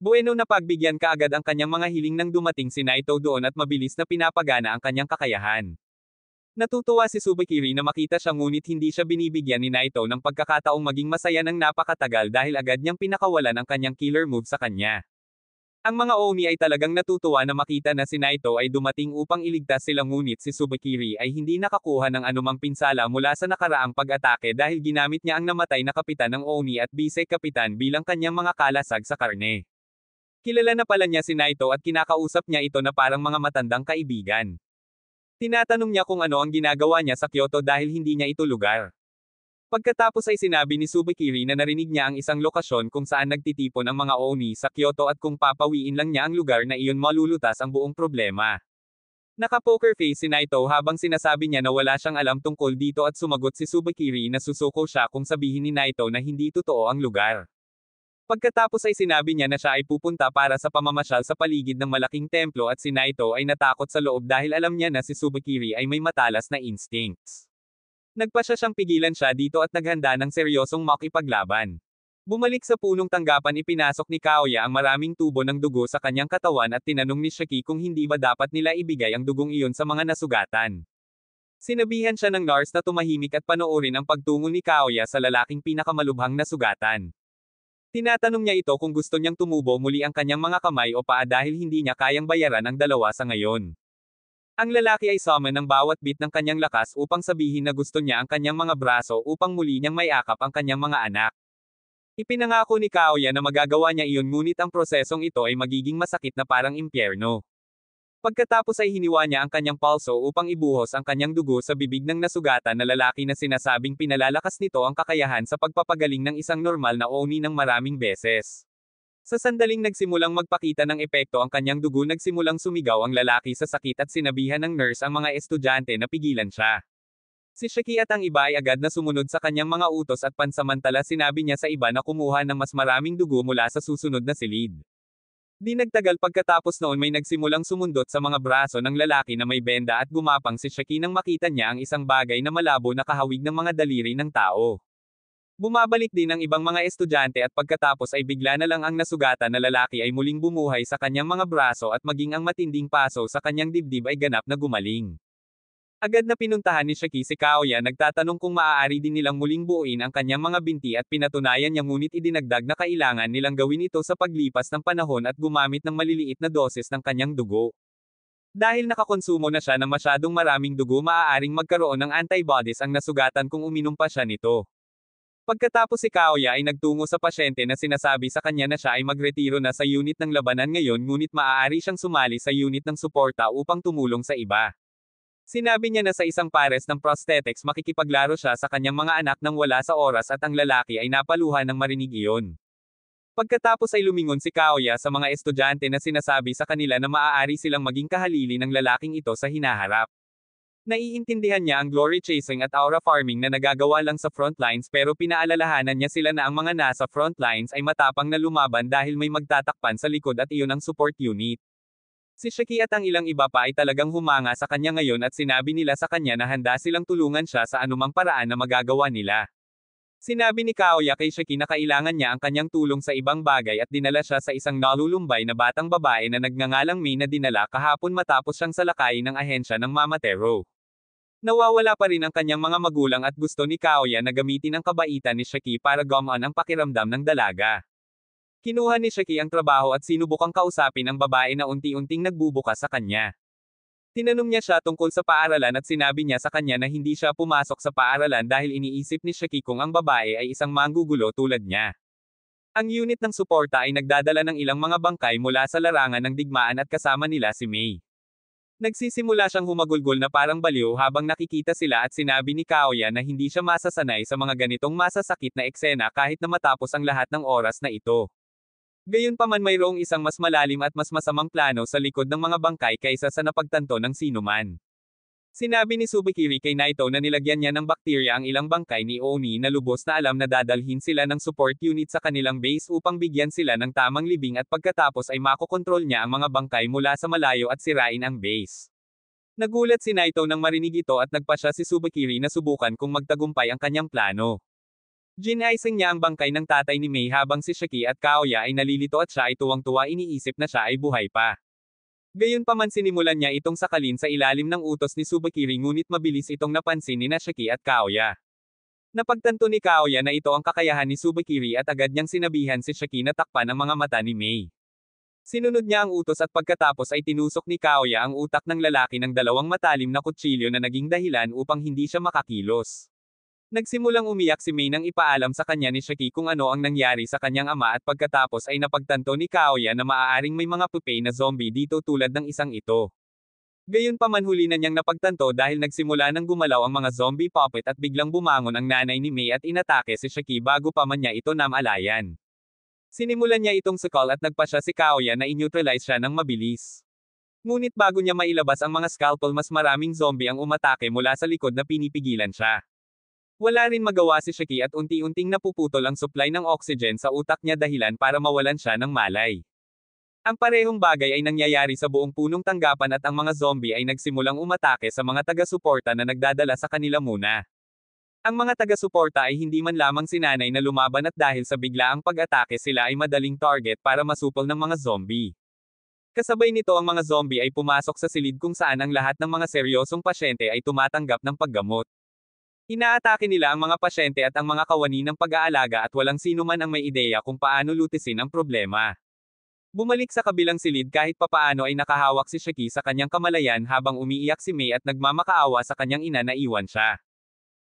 Bueno na pagbigyan kaagad ang kanyang mga hiling nang dumating si Naito doon at mabilis na pinapagana ang kanyang kakayahan. Natutuwa si Tsubakiri na makita siya, ngunit hindi siya binibigyan ni Naito ng pagkakataong maging masaya ng napakatagal dahil agad niyang pinakawalan ang kanyang killer move sa kanya. Ang mga Oni ay talagang natutuwa na makita na si Naito ay dumating upang iligtas sila, ngunit si Tsubakiri ay hindi nakakuha ng anumang pinsala mula sa nakaraang pag-atake dahil ginamit niya ang namatay na kapitan ng Oni at bise-kapitan bilang kanyang mga kalasag sa karne. Kilala na pala niya si Naito at kinakausap niya ito na parang mga matandang kaibigan. Tinatanong niya kung ano ang ginagawa niya sa Kyoto dahil hindi niya ito lugar. Pagkatapos ay sinabi ni Tsubakiri na narinig niya ang isang lokasyon kung saan nagtitipon ang mga Oni sa Kyoto at kung papawiin lang niya ang lugar na iyon, malulutas ang buong problema. Naka-poker face si Naito habang sinasabi niya na wala siyang alam tungkol dito at sumagot si Tsubakiri na susuko siya kung sabihin ni Naito na hindi totoo ang lugar. Pagkatapos ay sinabi niya na siya ay pupunta para sa pamamasyal sa paligid ng malaking templo at si Naito ay natakot sa loob dahil alam niya na si Tsubakiri ay may matalas na instincts. Nagpasya siyang pigilan siya dito at naghanda ng seryosong makipaglaban. Bumalik sa punong tanggapan, ipinasok ni Kaoya ang maraming tubo ng dugo sa kanyang katawan at tinanong ni Shaki kung hindi ba dapat nila ibigay ang dugong iyon sa mga nasugatan. Sinabihan siya ng nurse na tumahimik at panoorin ang pagtungo ni Kaoya sa lalaking pinakamalubhang nasugatan. Tinatanong niya ito kung gusto niyang tumubo muli ang kanyang mga kamay o paa dahil hindi niya kayang bayaran ang dalawa sa ngayon. Ang lalaki ay summon ng bawat bit ng kanyang lakas upang sabihin na gusto niya ang kanyang mga braso upang muli niyang mayakap ang kanyang mga anak. Ipinangako ni Kaoya na magagawa niya iyon, ngunit ang prosesong ito ay magiging masakit na parang impyerno. Pagkatapos ay hiniwa niya ang kanyang palso upang ibuhos ang kanyang dugo sa bibig ng nasugatan na lalaki na sinasabing pinalalakas nito ang kakayahan sa pagpapagaling ng isang normal na oni ng maraming beses. Sa sandaling nagsimulang magpakita ng epekto ang kanyang dugo, nagsimulang sumigaw ang lalaki sa sakit at sinabihan ng nurse ang mga estudyante na pigilan siya. Si Shaki at ang iba ay agad na sumunod sa kanyang mga utos at pansamantala sinabi niya sa iba na kumuha ng mas maraming dugo mula sa susunod na silid. Di nagtagal pagkatapos noon may nagsimulang sumundot sa mga braso ng lalaki na may benda at gumapang si Shaki nang makita niya ang isang bagay na malabo na kahawig ng mga daliri ng tao. Bumabalik din ang ibang mga estudyante at pagkatapos ay bigla na lang ang nasugatan na lalaki ay muling bumuhay sa kanyang mga braso at maging ang matinding paso sa kanyang dibdib ay ganap na gumaling. Agad na pinuntahan ni Shaki si Kaoya, nagtatanong kung maaari din nilang muling buuin ang kanyang mga binti at pinatunayan niya, ngunit idinagdag na kailangan nilang gawin ito sa paglipas ng panahon at gumamit ng maliliit na doses ng kanyang dugo. Dahil nakakonsumo na siya ng masyadong maraming dugo, maaaring magkaroon ng antibodies ang nasugatan kung uminom pa siya nito. Pagkatapos si Kaoya ay nagtungo sa pasyente na sinasabi sa kanya na siya ay magretiro na sa unit ng labanan ngayon, ngunit maaari siyang sumali sa unit ng suporta upang tumulong sa iba. Sinabi niya na sa isang pares ng prosthetics makikipaglaro siya sa kanyang mga anak nang wala sa oras at ang lalaki ay napaluhan ng marinig iyon. Pagkatapos ay lumingon si Kaoya sa mga estudyante na sinasabi sa kanila na maaari silang maging kahalili ng lalaking ito sa hinaharap. Naiintindihan niya ang glory chasing at aura farming na nagagawa lang sa frontlines, pero pinaalalahanan niya sila na ang mga nasa frontlines ay matapang na lumaban dahil may magtatakpan sa likod at iyon ang support unit. Si Shaki at ang ilang iba pa ay talagang humanga sa kanya ngayon at sinabi nila sa kanya na handa silang tulungan siya sa anumang paraan na magagawa nila. Sinabi ni Kaoya kay Shaki na kailangan niya ang kanyang tulong sa ibang bagay at dinala siya sa isang nalulumbay na batang babae na nagngangalang May na dinala kahapon matapos siyang salakayin ng ahensya ng Mamatero. Nawawala pa rin ang kanyang mga magulang at gusto ni Kaoya na gamitin ang kabaitan ni Shaki para gumaan ang pakiramdam ng dalaga. Kinuha ni Shaki ang trabaho at sinubukang kausapin ang babae na unti-unting nagbubukas sa kanya. Tinanong niya siya tungkol sa paaralan at sinabi niya sa kanya na hindi siya pumasok sa paaralan dahil iniisip ni Shaki kung ang babae ay isang manggugulo tulad niya. Ang unit ng suporta ay nagdadala ng ilang mga bangkay mula sa larangan ng digmaan at kasama nila si May. Nagsisimula siyang humagulgol na parang baliw habang nakikita sila at sinabi ni Kaoya na hindi siya masasanay sa mga ganitong masasakit na eksena kahit na matapos ang lahat ng oras na ito. Gayunpaman mayroong isang mas malalim at mas masamang plano sa likod ng mga bangkay kaysa sa napagtanto ng sinuman. Sinabi ni Tsubakiri kay Naito na nilagyan niya ng bakterya ang ilang bangkay ni Oni na lubos na alam na dadalhin sila ng support unit sa kanilang base upang bigyan sila ng tamang libing at pagkatapos ay makokontrol niya ang mga bangkay mula sa malayo at sirain ang base. Nagulat si Naito nang marinig ito at nagpasya si Tsubakiri na subukan kung magtagumpay ang kanyang plano. Ginaising niya ang bangkay ng tatay ni May habang si Shaki at Kaoya ay nalilito at siya ay tuwang-tuwa, iniisip na siya ay buhay pa. Gayunpaman sinimulan niya itong sakalin sa ilalim ng utos ni Tsubakiri, ngunit mabilis itong napansin ni Shaki at Kaoya. Napagtanto ni Kaoya na ito ang kakayahan ni Tsubakiri at agad niyang sinabihan si Shaki na takpan ang mga mata ni May. Sinunod niya ang utos at pagkatapos ay tinusok ni Kaoya ang utak ng lalaki ng dalawang matalim na kutsilyo na naging dahilan upang hindi siya makakilos. Nagsimulang umiyak si May nang ipaalam sa kanya ni Shaki kung ano ang nangyari sa kanyang ama at pagkatapos ay napagtanto ni Kaoya na maaaring may mga puppy na zombie dito tulad ng isang ito. Gayunpaman huli na niyang napagtanto dahil nagsimula nang gumalaw ang mga zombie puppet at biglang bumangon ang nanay ni May at inatake si Shaki bago pa man niya ito namalayan. Sinimulan niya itong sukal at nagpasya si Kaoya na i-neutralize siya ng mabilis. Ngunit bago niya mailabas ang mga scalpel, mas maraming zombie ang umatake mula sa likod na pinipigilan siya. Wala rin magawa si Shaki at unti-unting napuputol ang supply ng oxygen sa utak niya dahilan para mawalan siya ng malay. Ang parehong bagay ay nangyayari sa buong punong tanggapan at ang mga zombie ay nagsimulang umatake sa mga taga-suporta na nagdadala sa kanila muna. Ang mga taga-suporta ay hindi man lamang sinanay na lumaban at dahil sa biglaang pag-atake sila ay madaling target para masupol ng mga zombie. Kasabay nito ang mga zombie ay pumasok sa silid kung saan ang lahat ng mga seryosong pasyente ay tumatanggap ng paggamot. Inaatake nila ang mga pasyente at ang mga kawani ng pag-aalaga at walang sino man ang may ideya kung paano lutisin ang problema. Bumalik sa kabilang silid kahit papaano ay nakahawak si Shaki sa kanyang kamalayan habang umiiyak si May at nagmamakaawa sa kanyang ina na iwan siya.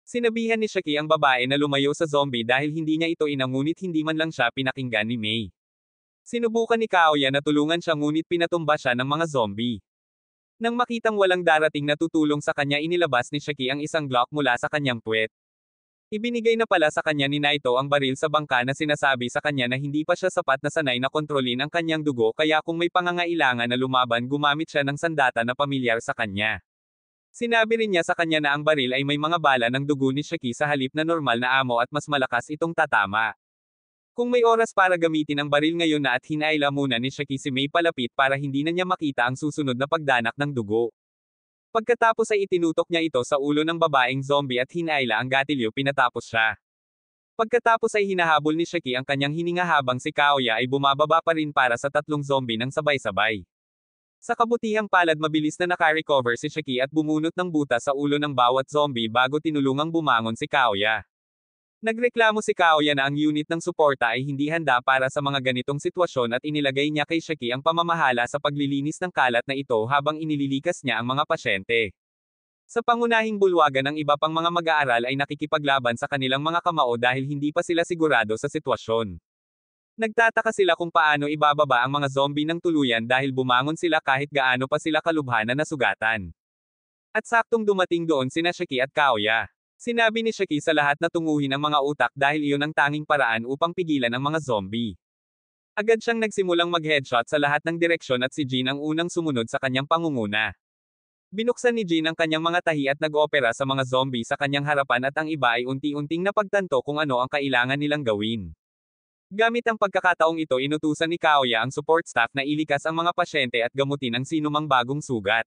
Sinabihan ni Shaki ang babae na lumayo sa zombie dahil hindi niya ito inangunit hindi man lang siya pinakinggan ni May. Sinubukan ni Kaoya na tulungan siya ngunit pinatumba siya ng mga zombie. Nang makitang walang darating na tutulong sa kanya inilabas ni Shaki ang isang Glock mula sa kanyang puwet. Ibinigay na pala sa kanya ni Naito ang baril sa bangka na sinasabi sa kanya na hindi pa siya sapat na sanay na kontrolin ang kanyang dugo kaya kung may pangangailangan na lumaban gumamit siya ng sandata na pamilyar sa kanya. Sinabi rin niya sa kanya na ang baril ay may mga bala ng dugo ni Shaki sa halip na normal na amo at mas malakas itong tatama. Kung may oras para gamitin ang baril ngayon na at hinaila muna ni Shaki si May palapit para hindi na niya makita ang susunod na pagdanak ng dugo. Pagkatapos ay itinutok niya ito sa ulo ng babaeng zombie at hinaila ang gatilyo pinatapos siya. Pagkatapos ay hinahabol ni Shaki ang kanyang hininga habang si Kaoya ay bumababa pa rin para sa tatlong zombie ng sabay-sabay. Sa kabutihang palad mabilis na naka-recover si Shaki at bumunot ng buta sa ulo ng bawat zombie bago tinulungang bumangon si Kaoya. Nagreklamo si Kaoya na ang unit ng suporta ay hindi handa para sa mga ganitong sitwasyon at inilagay niya kay Shaki ang pamamahala sa paglilinis ng kalat na ito habang inililikas niya ang mga pasyente. Sa pangunahing bulwagan ng iba pang mga mag-aaral ay nakikipaglaban sa kanilang mga kamao dahil hindi pa sila sigurado sa sitwasyon. Nagtataka sila kung paano ibababa ang mga zombie ng tuluyan dahil bumangon sila kahit gaano pa sila kalubha na nasugatan. At saktong dumating doon sina Shaki at Kaoya. Sinabi ni Shaki sa lahat na tunguhin ang mga utak dahil iyon ang tanging paraan upang pigilan ang mga zombie. Agad siyang nagsimulang mag-headshot sa lahat ng direksyon at si Jin ang unang sumunod sa kanyang pangunguna. Binuksan ni Jin ang kanyang mga tahi at nag-opera sa mga zombie sa kanyang harapan at ang iba ay unti-unting napagtanto kung ano ang kailangan nilang gawin. Gamit ang pagkakataong ito inutusan ni Kaoya ang support staff na ilikas ang mga pasyente at gamutin ang sinumang bagong sugat.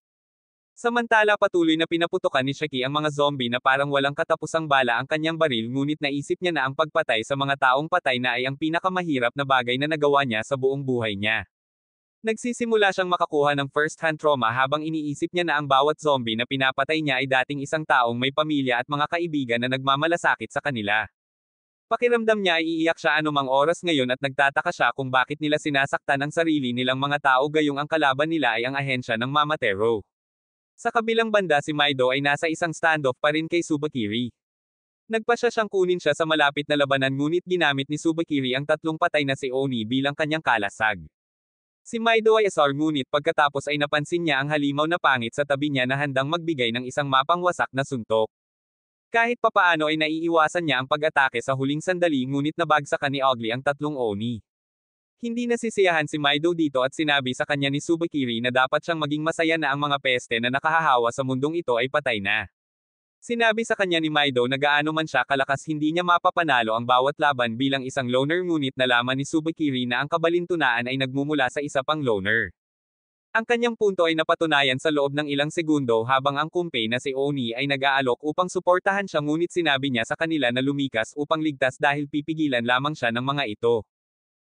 Samantala patuloy na pinaputukan ni Shaki ang mga zombie na parang walang katapusang bala ang kanyang baril ngunit naisip niya na ang pagpatay sa mga taong patay na ay ang pinakamahirap na bagay na nagawa niya sa buong buhay niya. Nagsisimula siyang makakuha ng first-hand trauma habang iniisip niya na ang bawat zombie na pinapatay niya ay dating isang taong may pamilya at mga kaibigan na nagmamalasakit sa kanila. Pakiramdam niya ay iiyak siya anumang oras ngayon at nagtataka siya kung bakit nila sinasaktan ang sarili nilang mga tao gayong ang kalaban nila ay ang ahensya ng Mama Tero. Sa kabilang banda si Maido ay nasa isang standoff pa rin kay Tsubakiri. Nagpasya siyang kunin siya sa malapit na labanan ngunit ginamit ni Tsubakiri ang tatlong patay na si Oni bilang kanyang kalasag. Si Maido ay asar ngunit pagkatapos ay napansin niya ang halimaw na pangit sa tabi niya na handang magbigay ng isang mapangwasak na suntok. Kahit papaano ay naiiwasan niya ang pag-atake sa huling sandali ngunit nabagsakan ni Ugly ang tatlong Oni. Hindi nasisiyahan si Maido dito at sinabi sa kanya ni Tsubakiri na dapat siyang maging masaya na ang mga peste na nakahahawa sa mundong ito ay patay na. Sinabi sa kanya ni Maido na gaano man siya kalakas hindi niya mapapanalo ang bawat laban bilang isang loner ngunit nalaman ni Tsubakiri na ang kabalintunaan ay nagmumula sa isa pang loner. Ang kanyang punto ay napatunayan sa loob ng ilang segundo habang ang kumpay na si Oni ay nag-aalok upang suportahan siya ngunit sinabi niya sa kanila na lumikas upang ligtas dahil pipigilan lamang siya ng mga ito.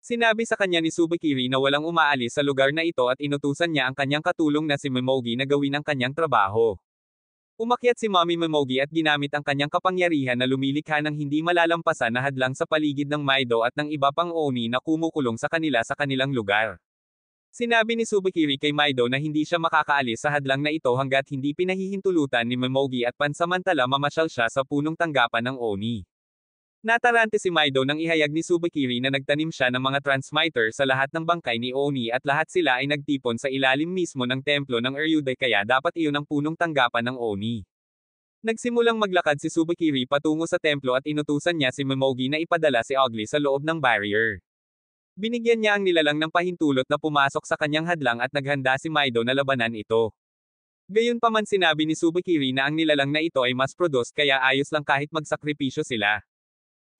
Sinabi sa kanya ni Tsubakiri na walang umaalis sa lugar na ito at inutusan niya ang kanyang katulong na si Momogi na gawin ang kanyang trabaho. Umakyat si Mommy Momogi at ginamit ang kanyang kapangyarihan na lumilikha ng hindi malalampasan na hadlang sa paligid ng Maido at ng iba pang Oni na kumukulong sa kanila sa kanilang lugar. Sinabi ni Tsubakiri kay Maido na hindi siya makakaalis sa hadlang na ito hanggat hindi pinahihintulutan ni Momogi at pansamantala mamasyal siya sa punong tanggapan ng Oni. Natarante si Maido nang ihayag ni Tsubakiri na nagtanim siya ng mga transmitter sa lahat ng bangkay ni Oni at lahat sila ay nagtipon sa ilalim mismo ng templo ng Eryude kaya dapat iyon ang punong tanggapan ng Oni. Nagsimulang maglakad si Tsubakiri patungo sa templo at inutusan niya si Momogi na ipadala si Ugly sa loob ng barrier. Binigyan niya ang nilalang ng pahintulot na pumasok sa kanyang hadlang at naghanda si Maido na labanan ito. Gayunpaman sinabi ni Tsubakiri na ang nilalang na ito ay mass-produced kaya ayos lang kahit magsakripisyo sila.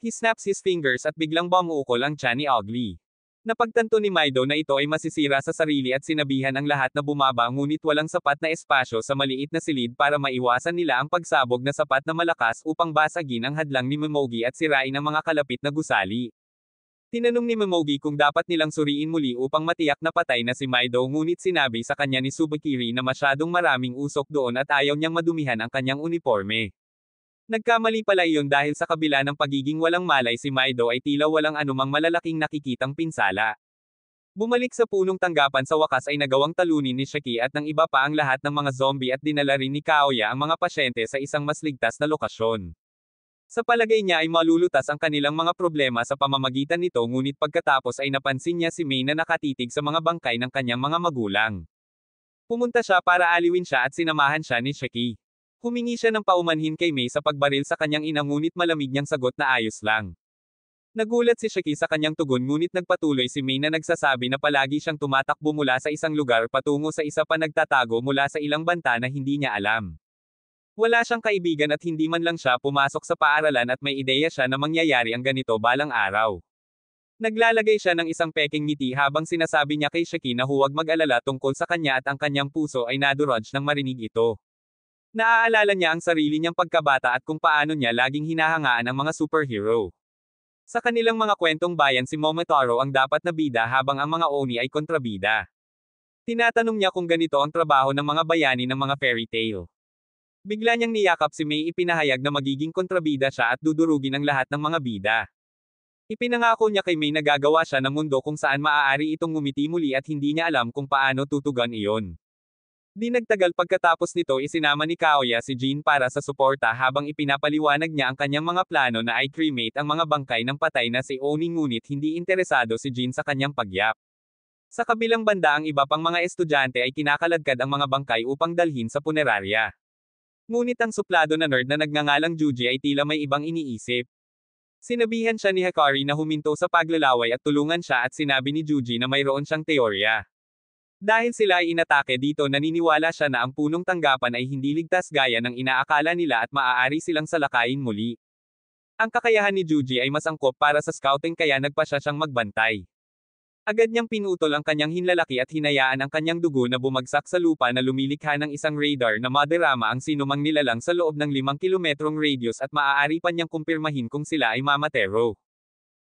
He snaps his fingers at biglang bumukol ang tiyan ni Ugly. Napagtanto ni Maido na ito ay masisira sa sarili at sinabihan ang lahat na bumaba ngunit walang sapat na espasyo sa maliit na silid para maiwasan nila ang pagsabog na sapat na malakas upang basagin ang hadlang ni Momogi at sirain ang mga kalapit na gusali. Tinanong ni Momogi kung dapat nilang suriin muli upang matiyak na patay na si Maido ngunit sinabi sa kanya ni Tsubakiri na masyadong maraming usok doon at ayaw niyang madumihan ang kanyang uniforme. Nagkamali pala iyon dahil sa kabila ng pagiging walang malay si Maido ay tila walang anumang malalaking nakikitang pinsala. Bumalik sa punong tanggapan sa wakas ay nagawang talunin ni Shiki at ng iba pa ang lahat ng mga zombie at dinala rin ni Kaoya ang mga pasyente sa isang mas ligtas na lokasyon. Sa palagay niya ay malulutas ang kanilang mga problema sa pamamagitan nito ngunit pagkatapos ay napansin niya si Mei na nakatitig sa mga bangkay ng kanyang mga magulang. Pumunta siya para aliwin siya at sinamahan siya ni Shiki. Humingi siya ng paumanhin kay Mei sa pagbaril sa kanyang ina ngunit malamig niyang sagot na ayos lang. Nagulat si Shiki sa kanyang tugon ngunit nagpatuloy si Mei na nagsasabi na palagi siyang tumatakbo mula sa isang lugar patungo sa isa pa nagtatago mula sa ilang banta na hindi niya alam. Wala siyang kaibigan at hindi man lang siya pumasok sa paaralan at may ideya siya na mangyayari ang ganito balang araw. Naglalagay siya ng isang peking ngiti habang sinasabi niya kay Shiki na huwag mag-alala tungkol sa kanya at ang kanyang puso ay nadurudge nang marinig ito. Naaalala niya ang sarili niyang pagkabata at kung paano niya laging hinahangaan ang mga superhero. Sa kanilang mga kwentong bayan si Momotaro ang dapat na bida habang ang mga Oni ay kontrabida. Tinatanong niya kung ganito ang trabaho ng mga bayani ng mga fairy tale. Bigla niyang niyakap si Mei ipinahayag na magiging kontrabida siya at dudurugin ang lahat ng mga bida. Ipinangako niya kay Mei na gagawa siya ng mundo kung saan maaari itong ngumiti muli at hindi niya alam kung paano tutugan iyon. Di nagtagal pagkatapos nito isinama ni Kaoya si Jin para sa suporta habang ipinapaliwanag niya ang kanyang mga plano na ay cremate ang mga bangkay ng patay na si Oni ngunit hindi interesado si Jin sa kanyang pagyap. Sa kabilang banda ang iba pang mga estudyante ay kinakaladkad ang mga bangkay upang dalhin sa punerarya. Ngunit ang suplado na nerd na nagngangalang Juji ay tila may ibang iniisip. Sinabihan siya ni Hikari na huminto sa paglalaway at tulungan siya at sinabi ni Juji na mayroon siyang teorya. Dahil sila ay inatake dito naniniwala siya na ang punong tanggapan ay hindi ligtas gaya ng inaakala nila at maaari silang salakayin muli. Ang kakayahan ni Juji ay mas angkop para sa scouting kaya nagpa siya siyang magbantay. Agad niyang pinutol ang kanyang hinlalaki at hinayaan ang kanyang dugo na bumagsak sa lupa na lumilikha ng isang radar na maderama ang sinumang nilalang sa loob ng 5 kilometrong radius at maaari pa niyang kumpirmahin kung sila ay mamatero.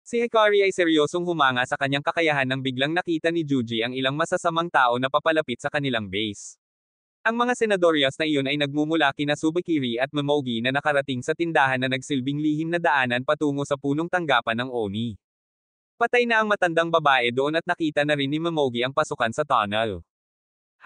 Si Hikari ay seryosong humanga sa kanyang kakayahan nang biglang nakita ni Juji ang ilang masasamang tao na papalapit sa kanilang base. Ang mga senadoryas na iyon ay nagmumula kina Tsubakiri at Momogi na nakarating sa tindahan na nagsilbing lihim na daanan patungo sa punong tanggapan ng Oni. Patay na ang matandang babae doon at nakita na rin ni Momogi ang pasukan sa tunnel.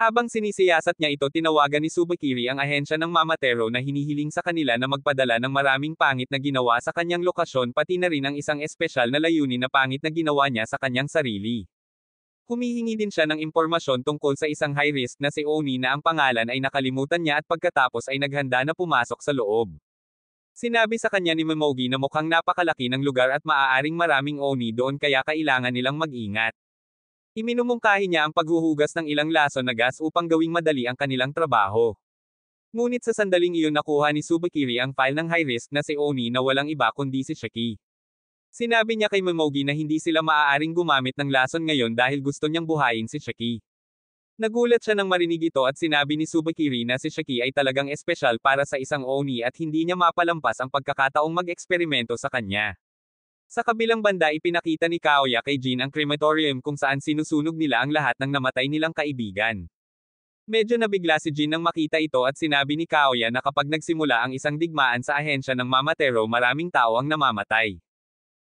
Habang sinisiyasat niya ito tinawagan ni Tsubakiri ang ahensya ng Mamatero na hinihiling sa kanila na magpadala ng maraming pangit na ginawa sa kanyang lokasyon pati na rin ang isang espesyal na layunin na pangit na ginawa niya sa kanyang sarili. Humihingi din siya ng impormasyon tungkol sa isang high risk na si Oni na ang pangalan ay nakalimutan niya at pagkatapos ay naghanda na pumasok sa loob. Sinabi sa kanya ni Momogi na mukhang napakalaki ng lugar at maaaring maraming Oni doon kaya kailangan nilang mag-ingat. Iminumungkahi niya ang paghuhugas ng ilang lason na gas upang gawing madali ang kanilang trabaho. Ngunit sa sandaling iyon nakuha ni Tsubakiri ang file ng high risk na si Oni na walang iba kundi si Shiki. Sinabi niya kay Momogi na hindi sila maaaring gumamit ng lason ngayon dahil gusto niyang buhayin si Shiki. Nagulat siya nang marinig ito at sinabi ni Tsubakiri na si Shiki ay talagang espesyal para sa isang Oni at hindi niya mapalampas ang pagkakataong mag-eksperimento sa kanya. Sa kabilang banda ipinakita ni Kaoya kay Jin ang crematorium kung saan sinusunog nila ang lahat ng namatay nilang kaibigan. Medyo nabigla si Jin nang makita ito at sinabi ni Kaoya na kapag nagsimula ang isang digmaan sa ahensya ng Mamatero maraming tao ang namamatay.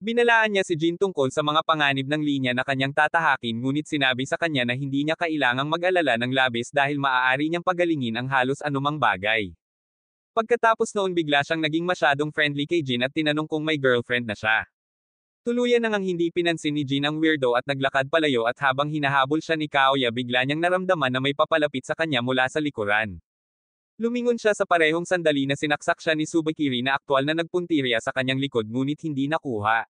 Binalaan niya si Jin tungkol sa mga panganib ng linya na kanyang tatahakin ngunit sinabi sa kanya na hindi niya kailangang mag-alala ng labis dahil maaari niyang pagalingin ang halos anumang bagay. Pagkatapos noon bigla siyang naging masyadong friendly kay Jin at tinanong kung may girlfriend na siya. Tuluyan nang hindi pinansin ni Jin ang weirdo at naglakad palayo at habang hinahabol siya ni Kaoya bigla niyang naramdaman na may papalapit sa kanya mula sa likuran. Lumingon siya sa parehong sandali na sinaksak siya ni Tsubakiri na aktwal na nagpuntirya sa kanyang likod ngunit hindi nakuha.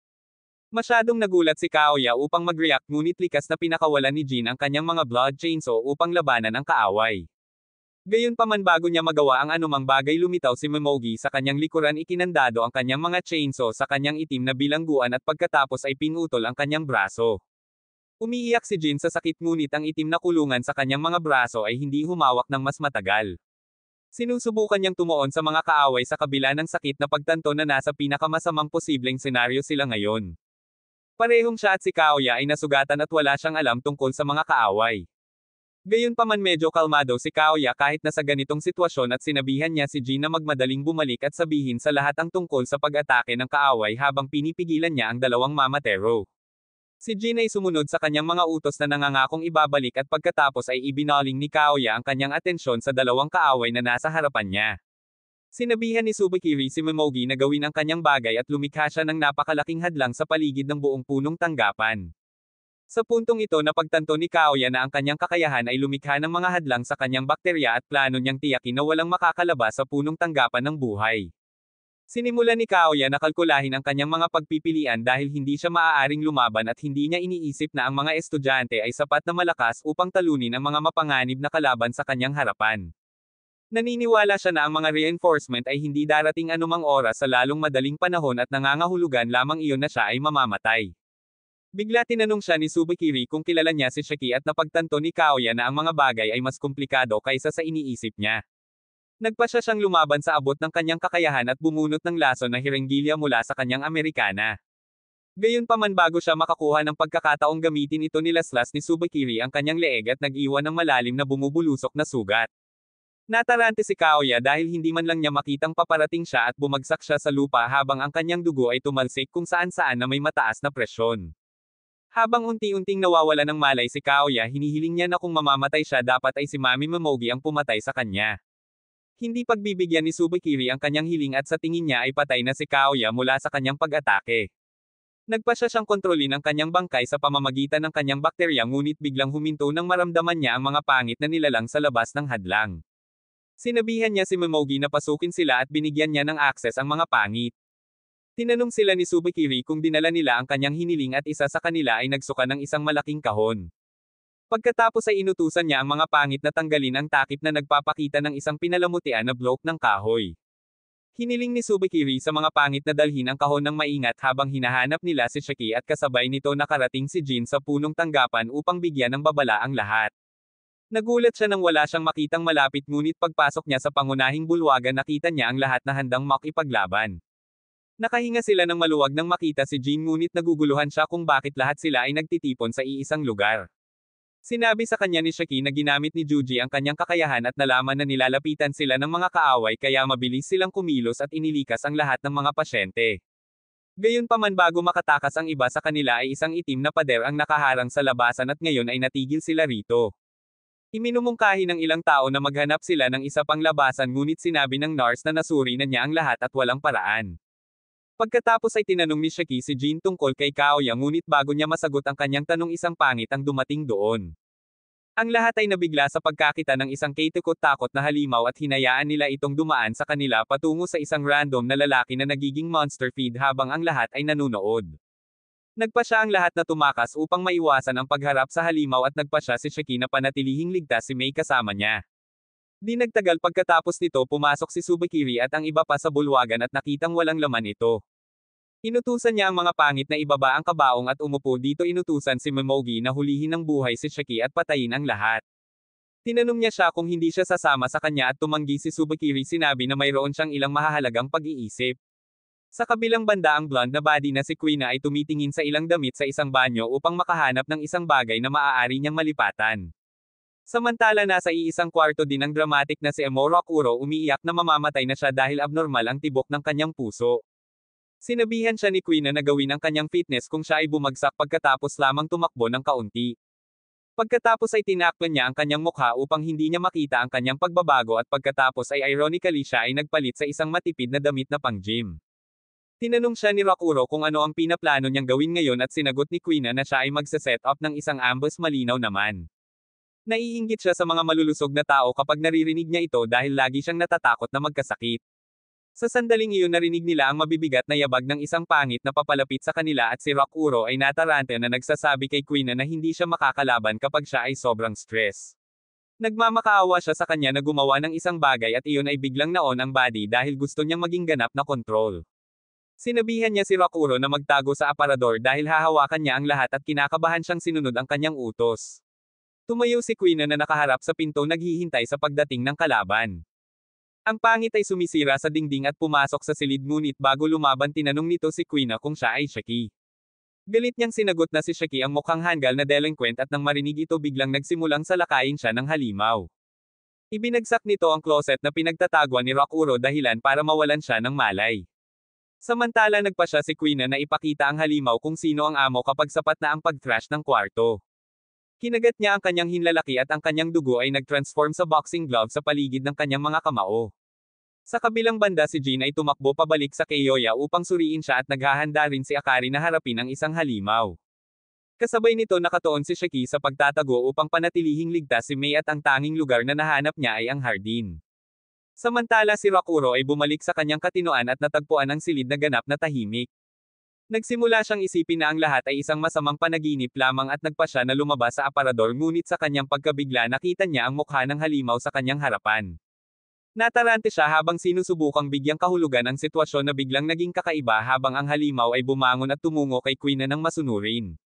Masyadong nagulat si Kaoya upang mag-react ngunit likas na pinakawalan ni Jin ang kanyang mga blood chainsaw upang labanan ang kaaway. Gayunpaman bago niya magawa ang anumang bagay lumitaw si Momogi sa kanyang likuran ikinandado ang kanyang mga chainsaw sa kanyang itim na bilangguan at pagkatapos ay pinutol ang kanyang braso. Umiiyak si Jin sa sakit ngunit ang itim na kulungan sa kanyang mga braso ay hindi humawak ng mas matagal. Sinusubukan niyang tumuon sa mga kaaway sa kabila ng sakit na pagtanto na nasa pinakamasamang posibleng senaryo sila ngayon. Parehong siya at si Kaoya ay nasugatan at wala siyang alam tungkol sa mga kaaway. Gayunpaman medyo kalmado si Kaoya kahit nasa ganitong sitwasyon at sinabihan niya si Jin na magmadaling bumalik at sabihin sa lahat ang tungkol sa pag-atake ng kaaway habang pinipigilan niya ang dalawang mamatero. Si Jin ay sumunod sa kanyang mga utos na nangangakong ibabalik at pagkatapos ay ibinaling ni Kaoya ang kanyang atensyon sa dalawang kaaway na nasa harapan niya. Sinabihan ni Tsubakiri si Momogi na gawin ang kanyang bagay at lumikha siya ng napakalaking hadlang sa paligid ng buong punong tanggapan. Sa puntong ito napagtanto ni Kaoya na ang kanyang kakayahan ay lumikha ng mga hadlang sa kanyang bakterya at plano niyang tiyakin na walang makakalabas sa punong tanggapan ng buhay. Sinimulan ni Kaoya na kalkulahin ang kanyang mga pagpipilian dahil hindi siya maaaring lumaban at hindi niya iniisip na ang mga estudyante ay sapat na malakas upang talunin ang mga mapanganib na kalaban sa kanyang harapan. Naniniwala siya na ang mga reinforcement ay hindi darating anumang oras sa lalong madaling panahon at nangangahulugan lamang iyon na siya ay mamamatay. Bigla tinanong siya ni Tsubakiri kung kilala niya si Shiki at napagtanto ni Kaoya na ang mga bagay ay mas komplikado kaysa sa iniisip niya. Nagpasya siyang lumaban sa abot ng kanyang kakayahan at bumunot ng laso na hirenggilya mula sa kanyang Amerikana. Gayunpaman bago siya makakuha ng pagkakataong gamitin ito nilaslas ni Tsubakiri ang kanyang leeg at nag-iwan ng malalim na bumubulusok na sugat. Natarante si Kaoya dahil hindi man lang niya makitang paparating siya at bumagsak siya sa lupa habang ang kanyang dugo ay tumalsik kung saan-saan na may mataas na presyon. Habang unti-unting nawawala ng malay si Kaoya hinihiling niya na kung mamamatay siya dapat ay si Mami Momogi ang pumatay sa kanya. Hindi pagbibigyan ni Tsubakiri ang kanyang hiling at sa tingin niya ay patay na si Kaoya mula sa kanyang pag-atake. Nagpasya siyang kontrolin ang kanyang bangkay sa pamamagitan ng kanyang bakterya ngunit biglang huminto nang maramdaman niya ang mga pangit na nilalang sa labas ng hadlang. Sinabihan niya si Momogi na pasukin sila at binigyan niya ng akses ang mga pangit. Tinanong sila ni Tsubakiri kung dinala nila ang kanyang hiniling at isa sa kanila ay nagsuka ng isang malaking kahon. Pagkatapos ay inutusan niya ang mga pangit na tanggalin ang takip na nagpapakita ng isang pinalamutian na bloke ng kahoy. Hiniling ni Tsubakiri sa mga pangit na dalhin ang kahon ng maingat habang hinahanap nila si Shiki at kasabay nito nakarating si Jin sa punong tanggapan upang bigyan ng babala ang lahat. Nagulat siya nang wala siyang makitang malapit ngunit pagpasok niya sa pangunahing bulwagan nakita niya ang lahat na handang makipaglaban. Nakahinga sila ng maluwag nang makita si Jin ngunit naguguluhan siya kung bakit lahat sila ay nagtitipon sa iisang lugar. Sinabi sa kanya ni Shiki na ginamit ni Juji ang kanyang kakayahan at nalaman na nilalapitan sila ng mga kaaway kaya mabilis silang kumilos at inilikas ang lahat ng mga pasyente. Gayunpaman bago makatakas ang iba sa kanila ay isang itim na pader ang nakaharang sa labasan at ngayon ay natigil sila rito. Iminumungkahi ng ilang tao na maghanap sila ng isa pang labasan ngunit sinabi ng nurse na nasuri na niya ang lahat at walang paraan. Pagkatapos ay tinanong ni Shiki si Jin tungkol kay Kaoya ngunit bago niya masagot ang kanyang tanong isang pangit ang dumating doon. Ang lahat ay nabigla sa pagkakita ng isang katakot-takot na halimaw at hinayaan nila itong dumaan sa kanila patungo sa isang random na lalaki na nagiging monster feed habang ang lahat ay nanunood. Nagpasya ang lahat na tumakas upang maiwasan ang pagharap sa halimaw at nagpasya si Shiki na panatilihing ligtas si Mei kasama niya. Di nagtagal pagkatapos nito pumasok si Tsubakiri at ang iba pa sa bulwagan at nakitang walang laman ito. Inutusan niya ang mga pangit na ibaba ang kabaong at umupo dito inutusan si Momogi na hulihin ng buhay si Shiki at patayin ang lahat. Tinanong niya siya kung hindi siya sasama sa kanya at tumanggi si Tsubakiri sinabi na mayroon siyang ilang mahahalagang pag-iisip. Sa kabilang banda ang blonde na body na si Kuina ay tumitingin sa ilang damit sa isang banyo upang makahanap ng isang bagay na maaari niyang malipatan. Samantala nasa iisang kwarto din ang dramatic na si Emorokuro umiiyak na mamamatay na siya dahil abnormal ang tibok ng kanyang puso. Sinabihan siya ni Kuina na gawin ang kanyang fitness kung siya ay bumagsak pagkatapos lamang tumakbo ng kaunti. Pagkatapos ay tinakpan niya ang kanyang mukha upang hindi niya makita ang kanyang pagbabago at pagkatapos ay ironically siya ay nagpalit sa isang matipid na damit na pang-gym. Tinanong siya ni Rakuro kung ano ang pinaplano niyang gawin ngayon at sinagot ni Kuina na siya ay magse-set up ng isang ambush malinaw naman. Naiinggit siya sa mga malulusog na tao kapag naririnig niya ito dahil lagi siyang natatakot na magkasakit. Sa sandaling iyon narinig nila ang mabibigat na yabag ng isang pangit na papalapit sa kanila at si Rakuro ay natarante na nagsasabi kay Kuina na hindi siya makakalaban kapag siya ay sobrang stress. Nagmamakaawa siya sa kanya na gumawa ng isang bagay at iyon ay biglang naon ang body dahil gusto niyang maging ganap na kontrol. Sinabihan niya si Rakuro na magtago sa aparador dahil hahawakan niya ang lahat at kinakabahan siyang sinunod ang kanyang utos. Tumayo si Quina na nakaharap sa pinto naghihintay sa pagdating ng kalaban. Ang pangit ay sumisira sa dingding at pumasok sa silid ngunit bago lumaban tinanong nito si Quina kung siya ay Shaki. Galit niyang sinagot na si Shaki ang mukhang hanggal na delinquent at nang marinig ito biglang nagsimulang salakayin siya ng halimaw. Ibinagsak nito ang closet na pinagtataguan ni Rakuro dahilan para mawalan siya ng malay. Samantala nagpa siya si Quina na ipakita ang halimaw kung sino ang amo kapag sapat na ang pag-trash ng kwarto. Kinagat niya ang kanyang hinlalaki at ang kanyang dugo ay nag-transform sa boxing glove sa paligid ng kanyang mga kamao. Sa kabilang banda si Jin ay tumakbo pabalik sa Kyoya upang suriin siya at naghahanda rin si Akari na harapin ang isang halimaw. Kasabay nito nakatuon si Shaki sa pagtatago upang panatilihing ligtas si Mei at ang tanging lugar na nahanap niya ay ang hardin. Samantala si Rakuro ay bumalik sa kanyang katinoan at natagpuan ang silid na ganap na tahimik. Nagsimula siyang isipin na ang lahat ay isang masamang panaginip lamang at nagpa siya na lumabas sa aparador ngunit sa kanyang pagkabigla nakita niya ang mukha ng halimaw sa kanyang harapan. Natarante siya habang sinusubukang bigyang kahulugan ang sitwasyon na biglang naging kakaiba habang ang halimaw ay bumangon at tumungo kay Quina ng masunurin.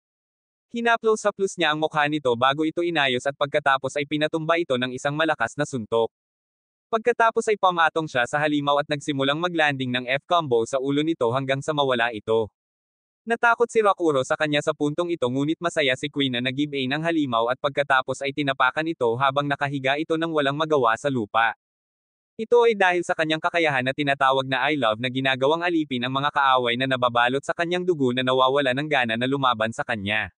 Hinaplos-haplos niya ang mukha nito bago ito inayos at pagkatapos ay pinatumba ito ng isang malakas na suntok. Pagkatapos ay pamatong siya sa halimaw at nagsimulang maglanding ng F-combo sa ulo nito hanggang sa mawala ito. Natakot si Rakuro sa kanya sa puntong ito ngunit masaya si Quina na give in ang halimaw at pagkatapos ay tinapakan ito habang nakahiga ito nang walang magawa sa lupa. Ito ay dahil sa kanyang kakayahan na tinatawag na I love na ginagawang alipin ang mga kaaway na nababalot sa kanyang dugo na nawawala ng gana na lumaban sa kanya.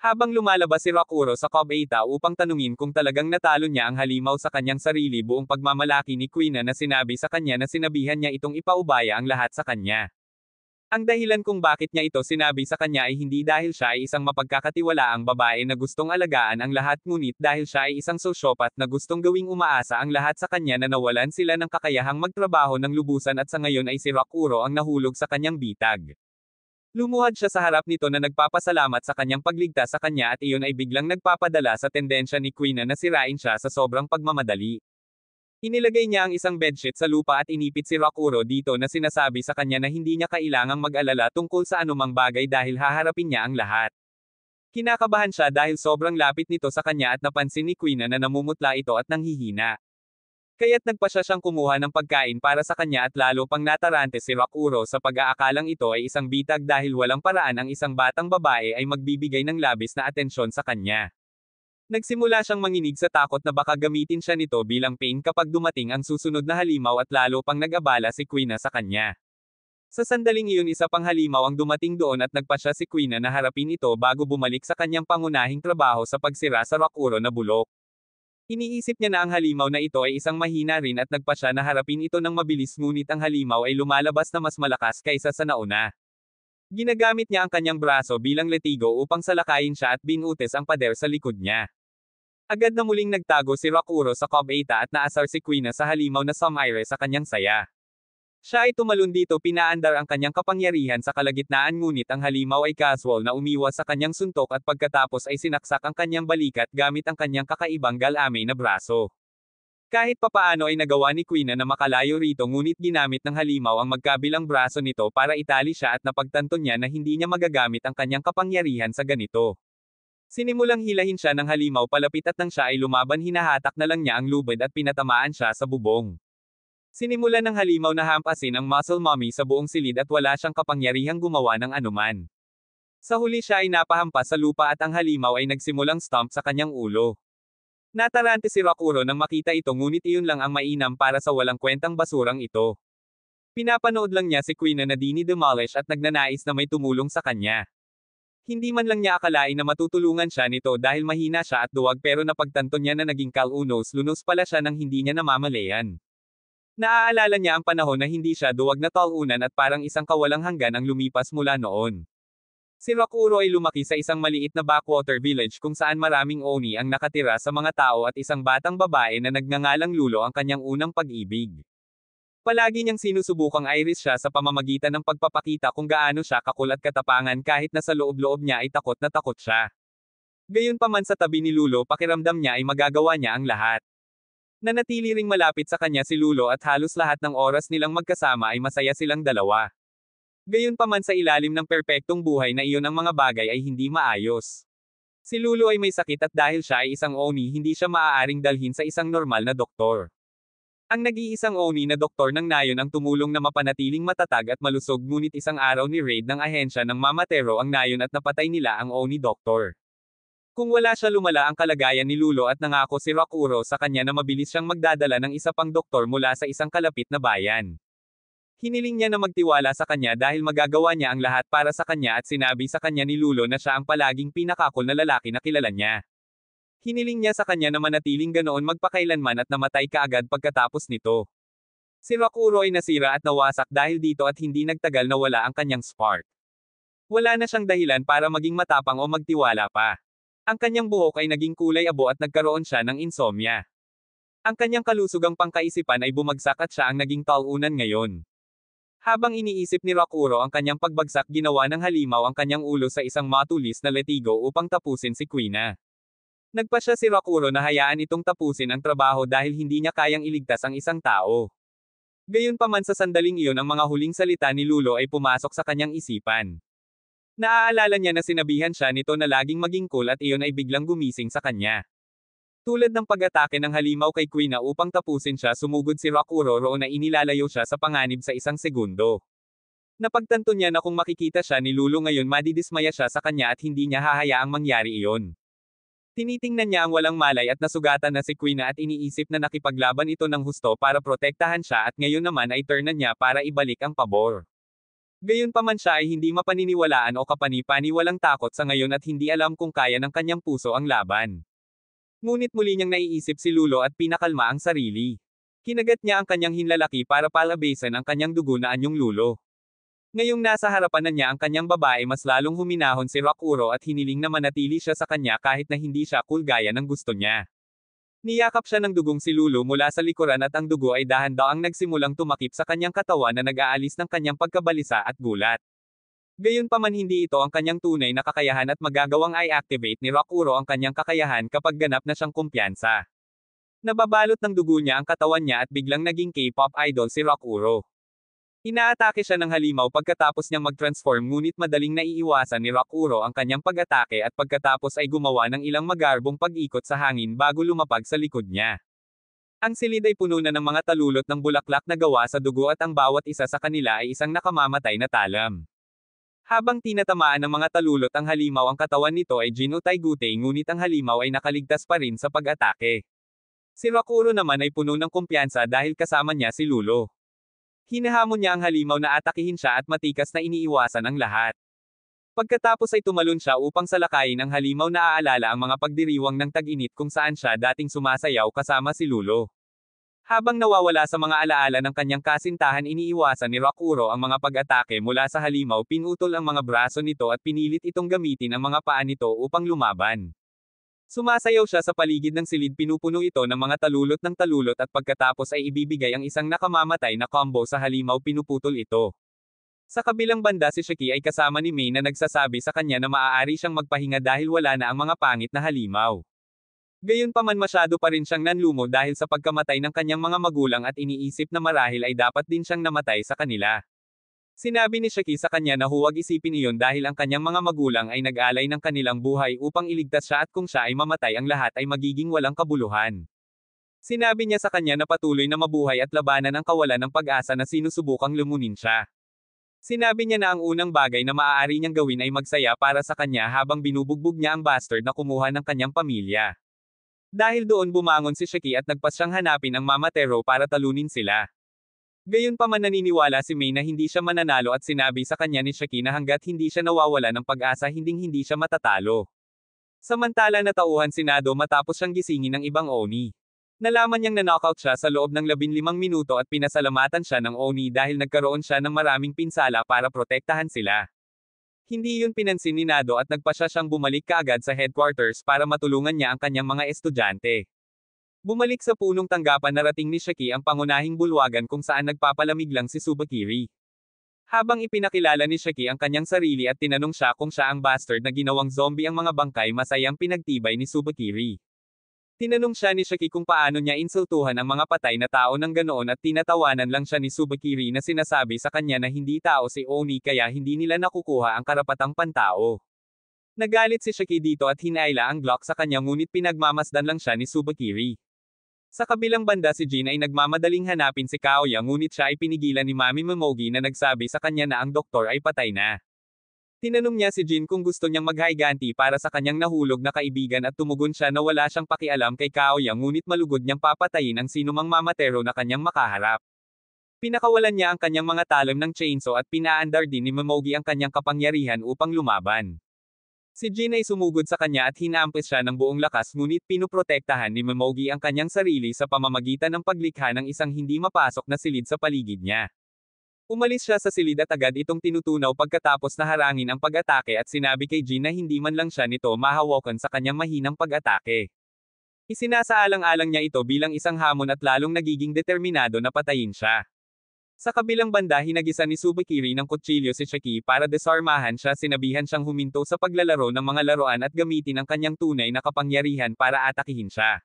Habang lumalabas si Rakuro sa Cubeta upang tanungin kung talagang natalo niya ang halimaw sa kanyang sarili buong pagmamalaki ni Quina na sinabi sa kanya na sinabihan niya itong ipaubaya ang lahat sa kanya. Ang dahilan kung bakit niya ito sinabi sa kanya ay hindi dahil siya ay isang mapagkakatiwalaang babae na gustong alagaan ang lahat ngunit dahil siya ay isang sosyopat na gustong gawing umaasa ang lahat sa kanya na nawalan sila ng kakayahang magtrabaho ng lubusan at sa ngayon ay si Rakuro ang nahulog sa kanyang bitag. Lumuhad siya sa harap nito na nagpapasalamat sa kanyang pagligtas sa kanya at iyon ay biglang nagpapadala sa tendensya ni Quina na sirain siya sa sobrang pagmamadali. Inilagay niya ang isang bedsheet sa lupa at inipit si Rakuro dito na sinasabi sa kanya na hindi niya kailangang mag-alala tungkol sa anumang bagay dahil haharapin niya ang lahat. Kinakabahan siya dahil sobrang lapit nito sa kanya at napansin ni Quina na namumutla ito at nanghihina. Kaya't nagpa siya siyang kumuha ng pagkain para sa kanya at lalo pang natarante si Rakuro sa pag-aakalang ito ay isang bitag dahil walang paraan ang isang batang babae ay magbibigay ng labis na atensyon sa kanya. Nagsimula siyang manginig sa takot na baka gamitin siya nito bilang pain kapag dumating ang susunod na halimaw at lalo pang nag-abala si Quina sa kanya. Sa sandaling iyon isa pang halimaw ang dumating doon at nagpa siya si Quina na harapin ito bago bumalik sa kanyang pangunahing trabaho sa pagsira sa Rakuro na bulok. Iniisip niya na ang halimaw na ito ay isang mahina rin at nagpa siya na harapin ito ng mabilis ngunit ang halimaw ay lumalabas na mas malakas kaysa sa nauna. Ginagamit niya ang kanyang braso bilang letigo upang salakayin siya at binutis ang pader sa likod niya. Agad na muling nagtago si Rakuro sa Cubeta at naasar si Quina sa halimaw na sumaire sa kanyang saya. Siya ay tumalon dito pinaandar ang kanyang kapangyarihan sa kalagitnaan ngunit ang halimaw ay casual na umiwas sa kanyang suntok at pagkatapos ay sinaksak ang kanyang balikat gamit ang kanyang kakaibang galame na braso. Kahit papaano ay nagawa ni Quina na makalayo rito ngunit ginamit ng halimaw ang magkabilang braso nito para itali siya at napagtanto niya na hindi niya magagamit ang kanyang kapangyarihan sa ganito. Sinimulang hilahin siya ng halimaw palapit at nang siya ay lumaban hinahatak na lang niya ang lubid at pinatamaan siya sa bubong. Sinimulan ng halimaw na hampasin ang muscle mommy sa buong silid at wala siyang kapangyarihang gumawa ng anuman. Sa huli siya ay napahampas sa lupa at ang halimaw ay nagsimulang stomp sa kanyang ulo. Natarante si Rakuro nang makita ito ngunit iyon lang ang mainam para sa walang kwentang basurang ito. Pinapanood lang niya si Quina na dinidemolish at nagnanais na may tumulong sa kanya. Hindi man lang niya akalain na matutulungan siya nito dahil mahina siya at duwag pero napagtanto niya na naging kalunos-lunos pala siya nang hindi niya namamalayan. Naaalala niya ang panahon na hindi siya duwag na talunan at parang isang kawalang hanggan ang lumipas mula noon. Si Rakuro ay lumaki sa isang maliit na backwater village kung saan maraming oni ang nakatira sa mga tao at isang batang babae na nagngangalang Lulo ang kanyang unang pag-ibig. Palagi niyang sinusubukang iris siya sa pamamagitan ng pagpapakita kung gaano siya kakul at katapangan kahit na sa loob-loob niya ay takot na takot siya. Gayunpaman sa tabi ni Lulo pakiramdam niya ay magagawa niya ang lahat. Nanatili ring malapit sa kanya si Lulo at halos lahat ng oras nilang magkasama ay masaya silang dalawa. Gayunpaman sa ilalim ng perpektong buhay na iyon ang mga bagay ay hindi maayos. Si Lulu ay may sakit at dahil siya ay isang Oni hindi siya maaaring dalhin sa isang normal na doktor. Ang nag-iisang Oni na doktor ng nayon ang tumulong na mapanatiling matatag at malusog ngunit isang araw ni raid ng ahensya ng Mamatero ang nayon at napatay nila ang Oni doktor. Kung wala siya lumala ang kalagayan ni Lulu at nangako si Rakuro sa kanya na mabilis siyang magdadala ng isa pang doktor mula sa isang kalapit na bayan. Hiniling niya na magtiwala sa kanya dahil magagawa niya ang lahat para sa kanya at sinabi sa kanya ni Lulu na siya ang palaging pinakakul na lalaki na kilala niya. Hiniling niya sa kanya na manatiling ganoon magpakailanman at namatay kaagad pagkatapos nito. Si Rakuro ay nasira at nawasak dahil dito at hindi nagtagal na wala ang kanyang spark. Wala na siyang dahilan para maging matapang o magtiwala pa. Ang kanyang buhok ay naging kulay abo at nagkaroon siya ng insomnia. Ang kanyang kalusugang pangkaisipan ay bumagsak at siya ang naging talunan ngayon. Habang iniisip ni Rakuro ang kanyang pagbagsak ginawa ng halimaw ang kanyang ulo sa isang matulis na letigo upang tapusin si Quina. Nagpasya si Rakuro na hayaan itong tapusin ang trabaho dahil hindi niya kayang iligtas ang isang tao. Gayunpaman sa sandaling iyon ang mga huling salita ni Lulu ay pumasok sa kanyang isipan. Naaalala niya na sinabihan siya nito na laging maging cool at iyon ay biglang gumising sa kanya. Tulad ng pag-atake ng halimaw kay Quina upang tapusin siya sumugod si Rakuro roon na inilalayo siya sa panganib sa isang segundo. Napagtanto niya na kung makikita siya ni Lulu ngayon madidismaya siya sa kanya at hindi niya hahayaang mangyari iyon. Tinitingnan niya ang walang malay at nasugatan na si Quina at iniisip na nakipaglaban ito ng husto para protektahan siya at ngayon naman ay turn na niya para ibalik ang pabor. Gayunpaman siya ay hindi mapaniniwalaan o kapani-paniwalang takot sa ngayon at hindi alam kung kaya ng kanyang puso ang laban. Ngunit muli niyang naiisip si Lulu at pinakalma ang sarili. Kinagat niya ang kanyang hinlalaki para palabasan ang kanyang dugo na anyong Lulu. Ngayong nasa harapan na niya ang kanyang babae mas lalong huminahon si Rakuro at hiniling na manatili siya sa kanya kahit na hindi siya cool gaya ng gusto niya. Niyakap siya ng dugong si Lulu mula sa likuran at ang dugo ay dahan-daang nagsimulang tumakip sa kanyang katawan na nag-aalis ng kanyang pagkabalisa at gulat. Gayunpaman hindi ito ang kanyang tunay na kakayahan at magagawang i-activate ni Rakuro ang kanyang kakayahan kapag ganap na siyang kumpiyansa. Nababalot ng dugo niya ang katawan niya at biglang naging K-pop idol si Rakuro. Inaatake siya ng halimaw pagkatapos niyang mag-transform ngunit madaling naiiwasan ni Rakuro ang kanyang pag-atake at pagkatapos ay gumawa ng ilang magarbong pag-ikot sa hangin bago lumapag sa likod niya. Ang silid ay puno na ng mga talulot ng bulaklak na gawa sa dugo at ang bawat isa sa kanila ay isang nakamamatay na talam. Habang tinatamaan ng mga talulot ang halimaw ang katawan nito ay ginutay-gutay ngunit ang halimaw ay nakaligtas pa rin sa pag-atake. Si Rakuro naman ay puno ng kumpiyansa dahil kasama niya si Lulu. Hinahamon niya ang halimaw na atakihin siya at matikas na iniiwasan ang lahat. Pagkatapos ay tumalon siya upang salakayin ang halimaw na aalala ang mga pagdiriwang ng tag-init kung saan siya dating sumasayaw kasama si Lulu. Habang nawawala sa mga alaala ng kanyang kasintahan iniiwasan ni Rakuro ang mga pag-atake mula sa halimaw pinutol ang mga braso nito at pinilit itong gamitin ang mga paa nito upang lumaban. Sumasayaw siya sa paligid ng silid pinupuno ito ng mga talulot ng talulot at pagkatapos ay ibibigay ang isang nakamamatay na combo sa halimaw pinuputol ito. Sa kabilang banda si Shiki ay kasama ni Mei na nagsasabi sa kanya na maaari siyang magpahinga dahil wala na ang mga pangit na halimaw. Gayunpaman masyado pa rin siyang nanlumo dahil sa pagkamatay ng kanyang mga magulang at iniisip na marahil ay dapat din siyang namatay sa kanila. Sinabi ni Shiki sa kanya na huwag isipin iyon dahil ang kanyang mga magulang ay nag-alay ng kanilang buhay upang iligtas siya at kung siya ay mamatay ang lahat ay magiging walang kabuluhan. Sinabi niya sa kanya na patuloy na mabuhay at labanan ang kawalan ng pag-asa na sinusubukang lumunin siya. Sinabi niya na ang unang bagay na maaari niyang gawin ay magsaya para sa kanya habang binubugbog niya ang bastard na kumuha ng kanyang pamilya. Dahil doon bumangon si Shiki at nagpas siyang hanapin ang Mamatero para talunin sila. Gayunpaman naniniwala si Mei na hindi siya mananalo at sinabi sa kanya ni Shiki na hanggat hindi siya nawawala ng pag-asa hindi siya matatalo. Samantala natauhan si Nado matapos siyang gisingin ng ibang Oni. Nalaman niyang na-knockout siya sa loob ng 15 minuto at pinasalamatan siya ng Oni dahil nagkaroon siya ng maraming pinsala para protektahan sila. Hindi yun pinansin ni Nado at nagpasya siyang bumalik kaagad sa headquarters para matulungan niya ang kanyang mga estudyante. Bumalik sa punong tanggapan narating ni Shiki ang pangunahing bulwagan kung saan nagpapalamig lang si Tsubakiri. Habang ipinakilala ni Shiki ang kanyang sarili at tinanong siya kung siya ang bastard na ginawang zombie ang mga bangkay masayang pinagtibay ni Tsubakiri. Tinanong siya ni Shaki kung paano niya insultuhan ang mga patay na tao ng ganoon at tinatawanan lang siya ni Tsubakiri na sinasabi sa kanya na hindi tao si Oni kaya hindi nila nakukuha ang karapatang pantao. Nagalit si Shaki dito at hinaila ang Glock sa kanya ngunit pinagmamasdan lang siya ni Tsubakiri. Sa kabilang banda si Jin ay nagmamadaling hanapin si Kaoya ngunit siya ay pinigilan ni Mami Momogi na nagsabi sa kanya na ang doktor ay patay na. Tinanong niya si Jin kung gusto niyang maghayganti para sa kanyang nahulog na kaibigan at tumugon siya na wala siyang pakialam kay Kaoya ngunit malugod niyang papatayin ang sinumang mamatero na kanyang makaharap. Pinakawalan niya ang kanyang mga talim ng chainsaw at pinaandar din ni Momogi ang kanyang kapangyarihan upang lumaban. Si Jin ay sumugod sa kanya at hinampis siya ng buong lakas ngunit pinuprotektahan ni Momogi ang kanyang sarili sa pamamagitan ng paglikha ng isang hindi mapasok na silid sa paligid niya. Umalis siya sa silid at agad itong tinutunaw pagkatapos na harangin ang pag-atake at sinabi kay Jin na hindi man lang siya nito mahawakan sa kanyang mahinang pag-atake. Isinasaalang-alang niya ito bilang isang hamon at lalong nagiging determinado na patayin siya. Sa kabilang banda hinagisan ni Tsubakiri ng kutsilyo si Shaki para desarmahan siya sinabihan siyang huminto sa paglalaro ng mga laruan at gamitin ang kanyang tunay na kapangyarihan para atakihin siya.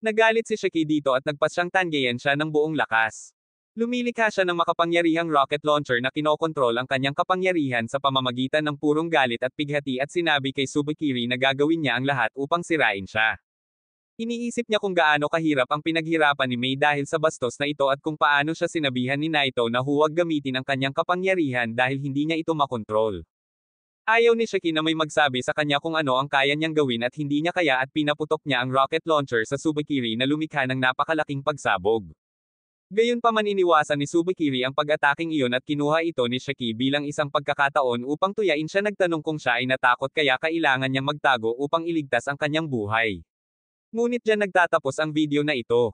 Nagalit si Shaki dito at nagpasyang tanggayan siya ng buong lakas. Lumilikha siya ng makapangyarihang rocket launcher na kinokontrol ang kanyang kapangyarihan sa pamamagitan ng purong galit at pighati at sinabi kay Tsubakiri na gagawin niya ang lahat upang sirain siya. Iniisip niya kung gaano kahirap ang pinaghirapan ni Mei dahil sa bastos na ito at kung paano siya sinabihan ni Naito na huwag gamitin ang kanyang kapangyarihan dahil hindi niya ito makontrol. Ayaw ni Shaki na may magsabi sa kanya kung ano ang kaya niyang gawin at hindi niya kaya at pinaputok niya ang rocket launcher sa Tsubakiri na lumikha ng napakalaking pagsabog. Gayunpaman iniwasan ni Tsubakiri ang pag-ataking iyon at kinuha ito ni Shaki bilang isang pagkakataon upang tuyain siya nagtanong kung siya ay natakot kaya kailangan niyang magtago upang iligtas ang kanyang buhay. Ngunit diyan nagtatapos ang video na ito.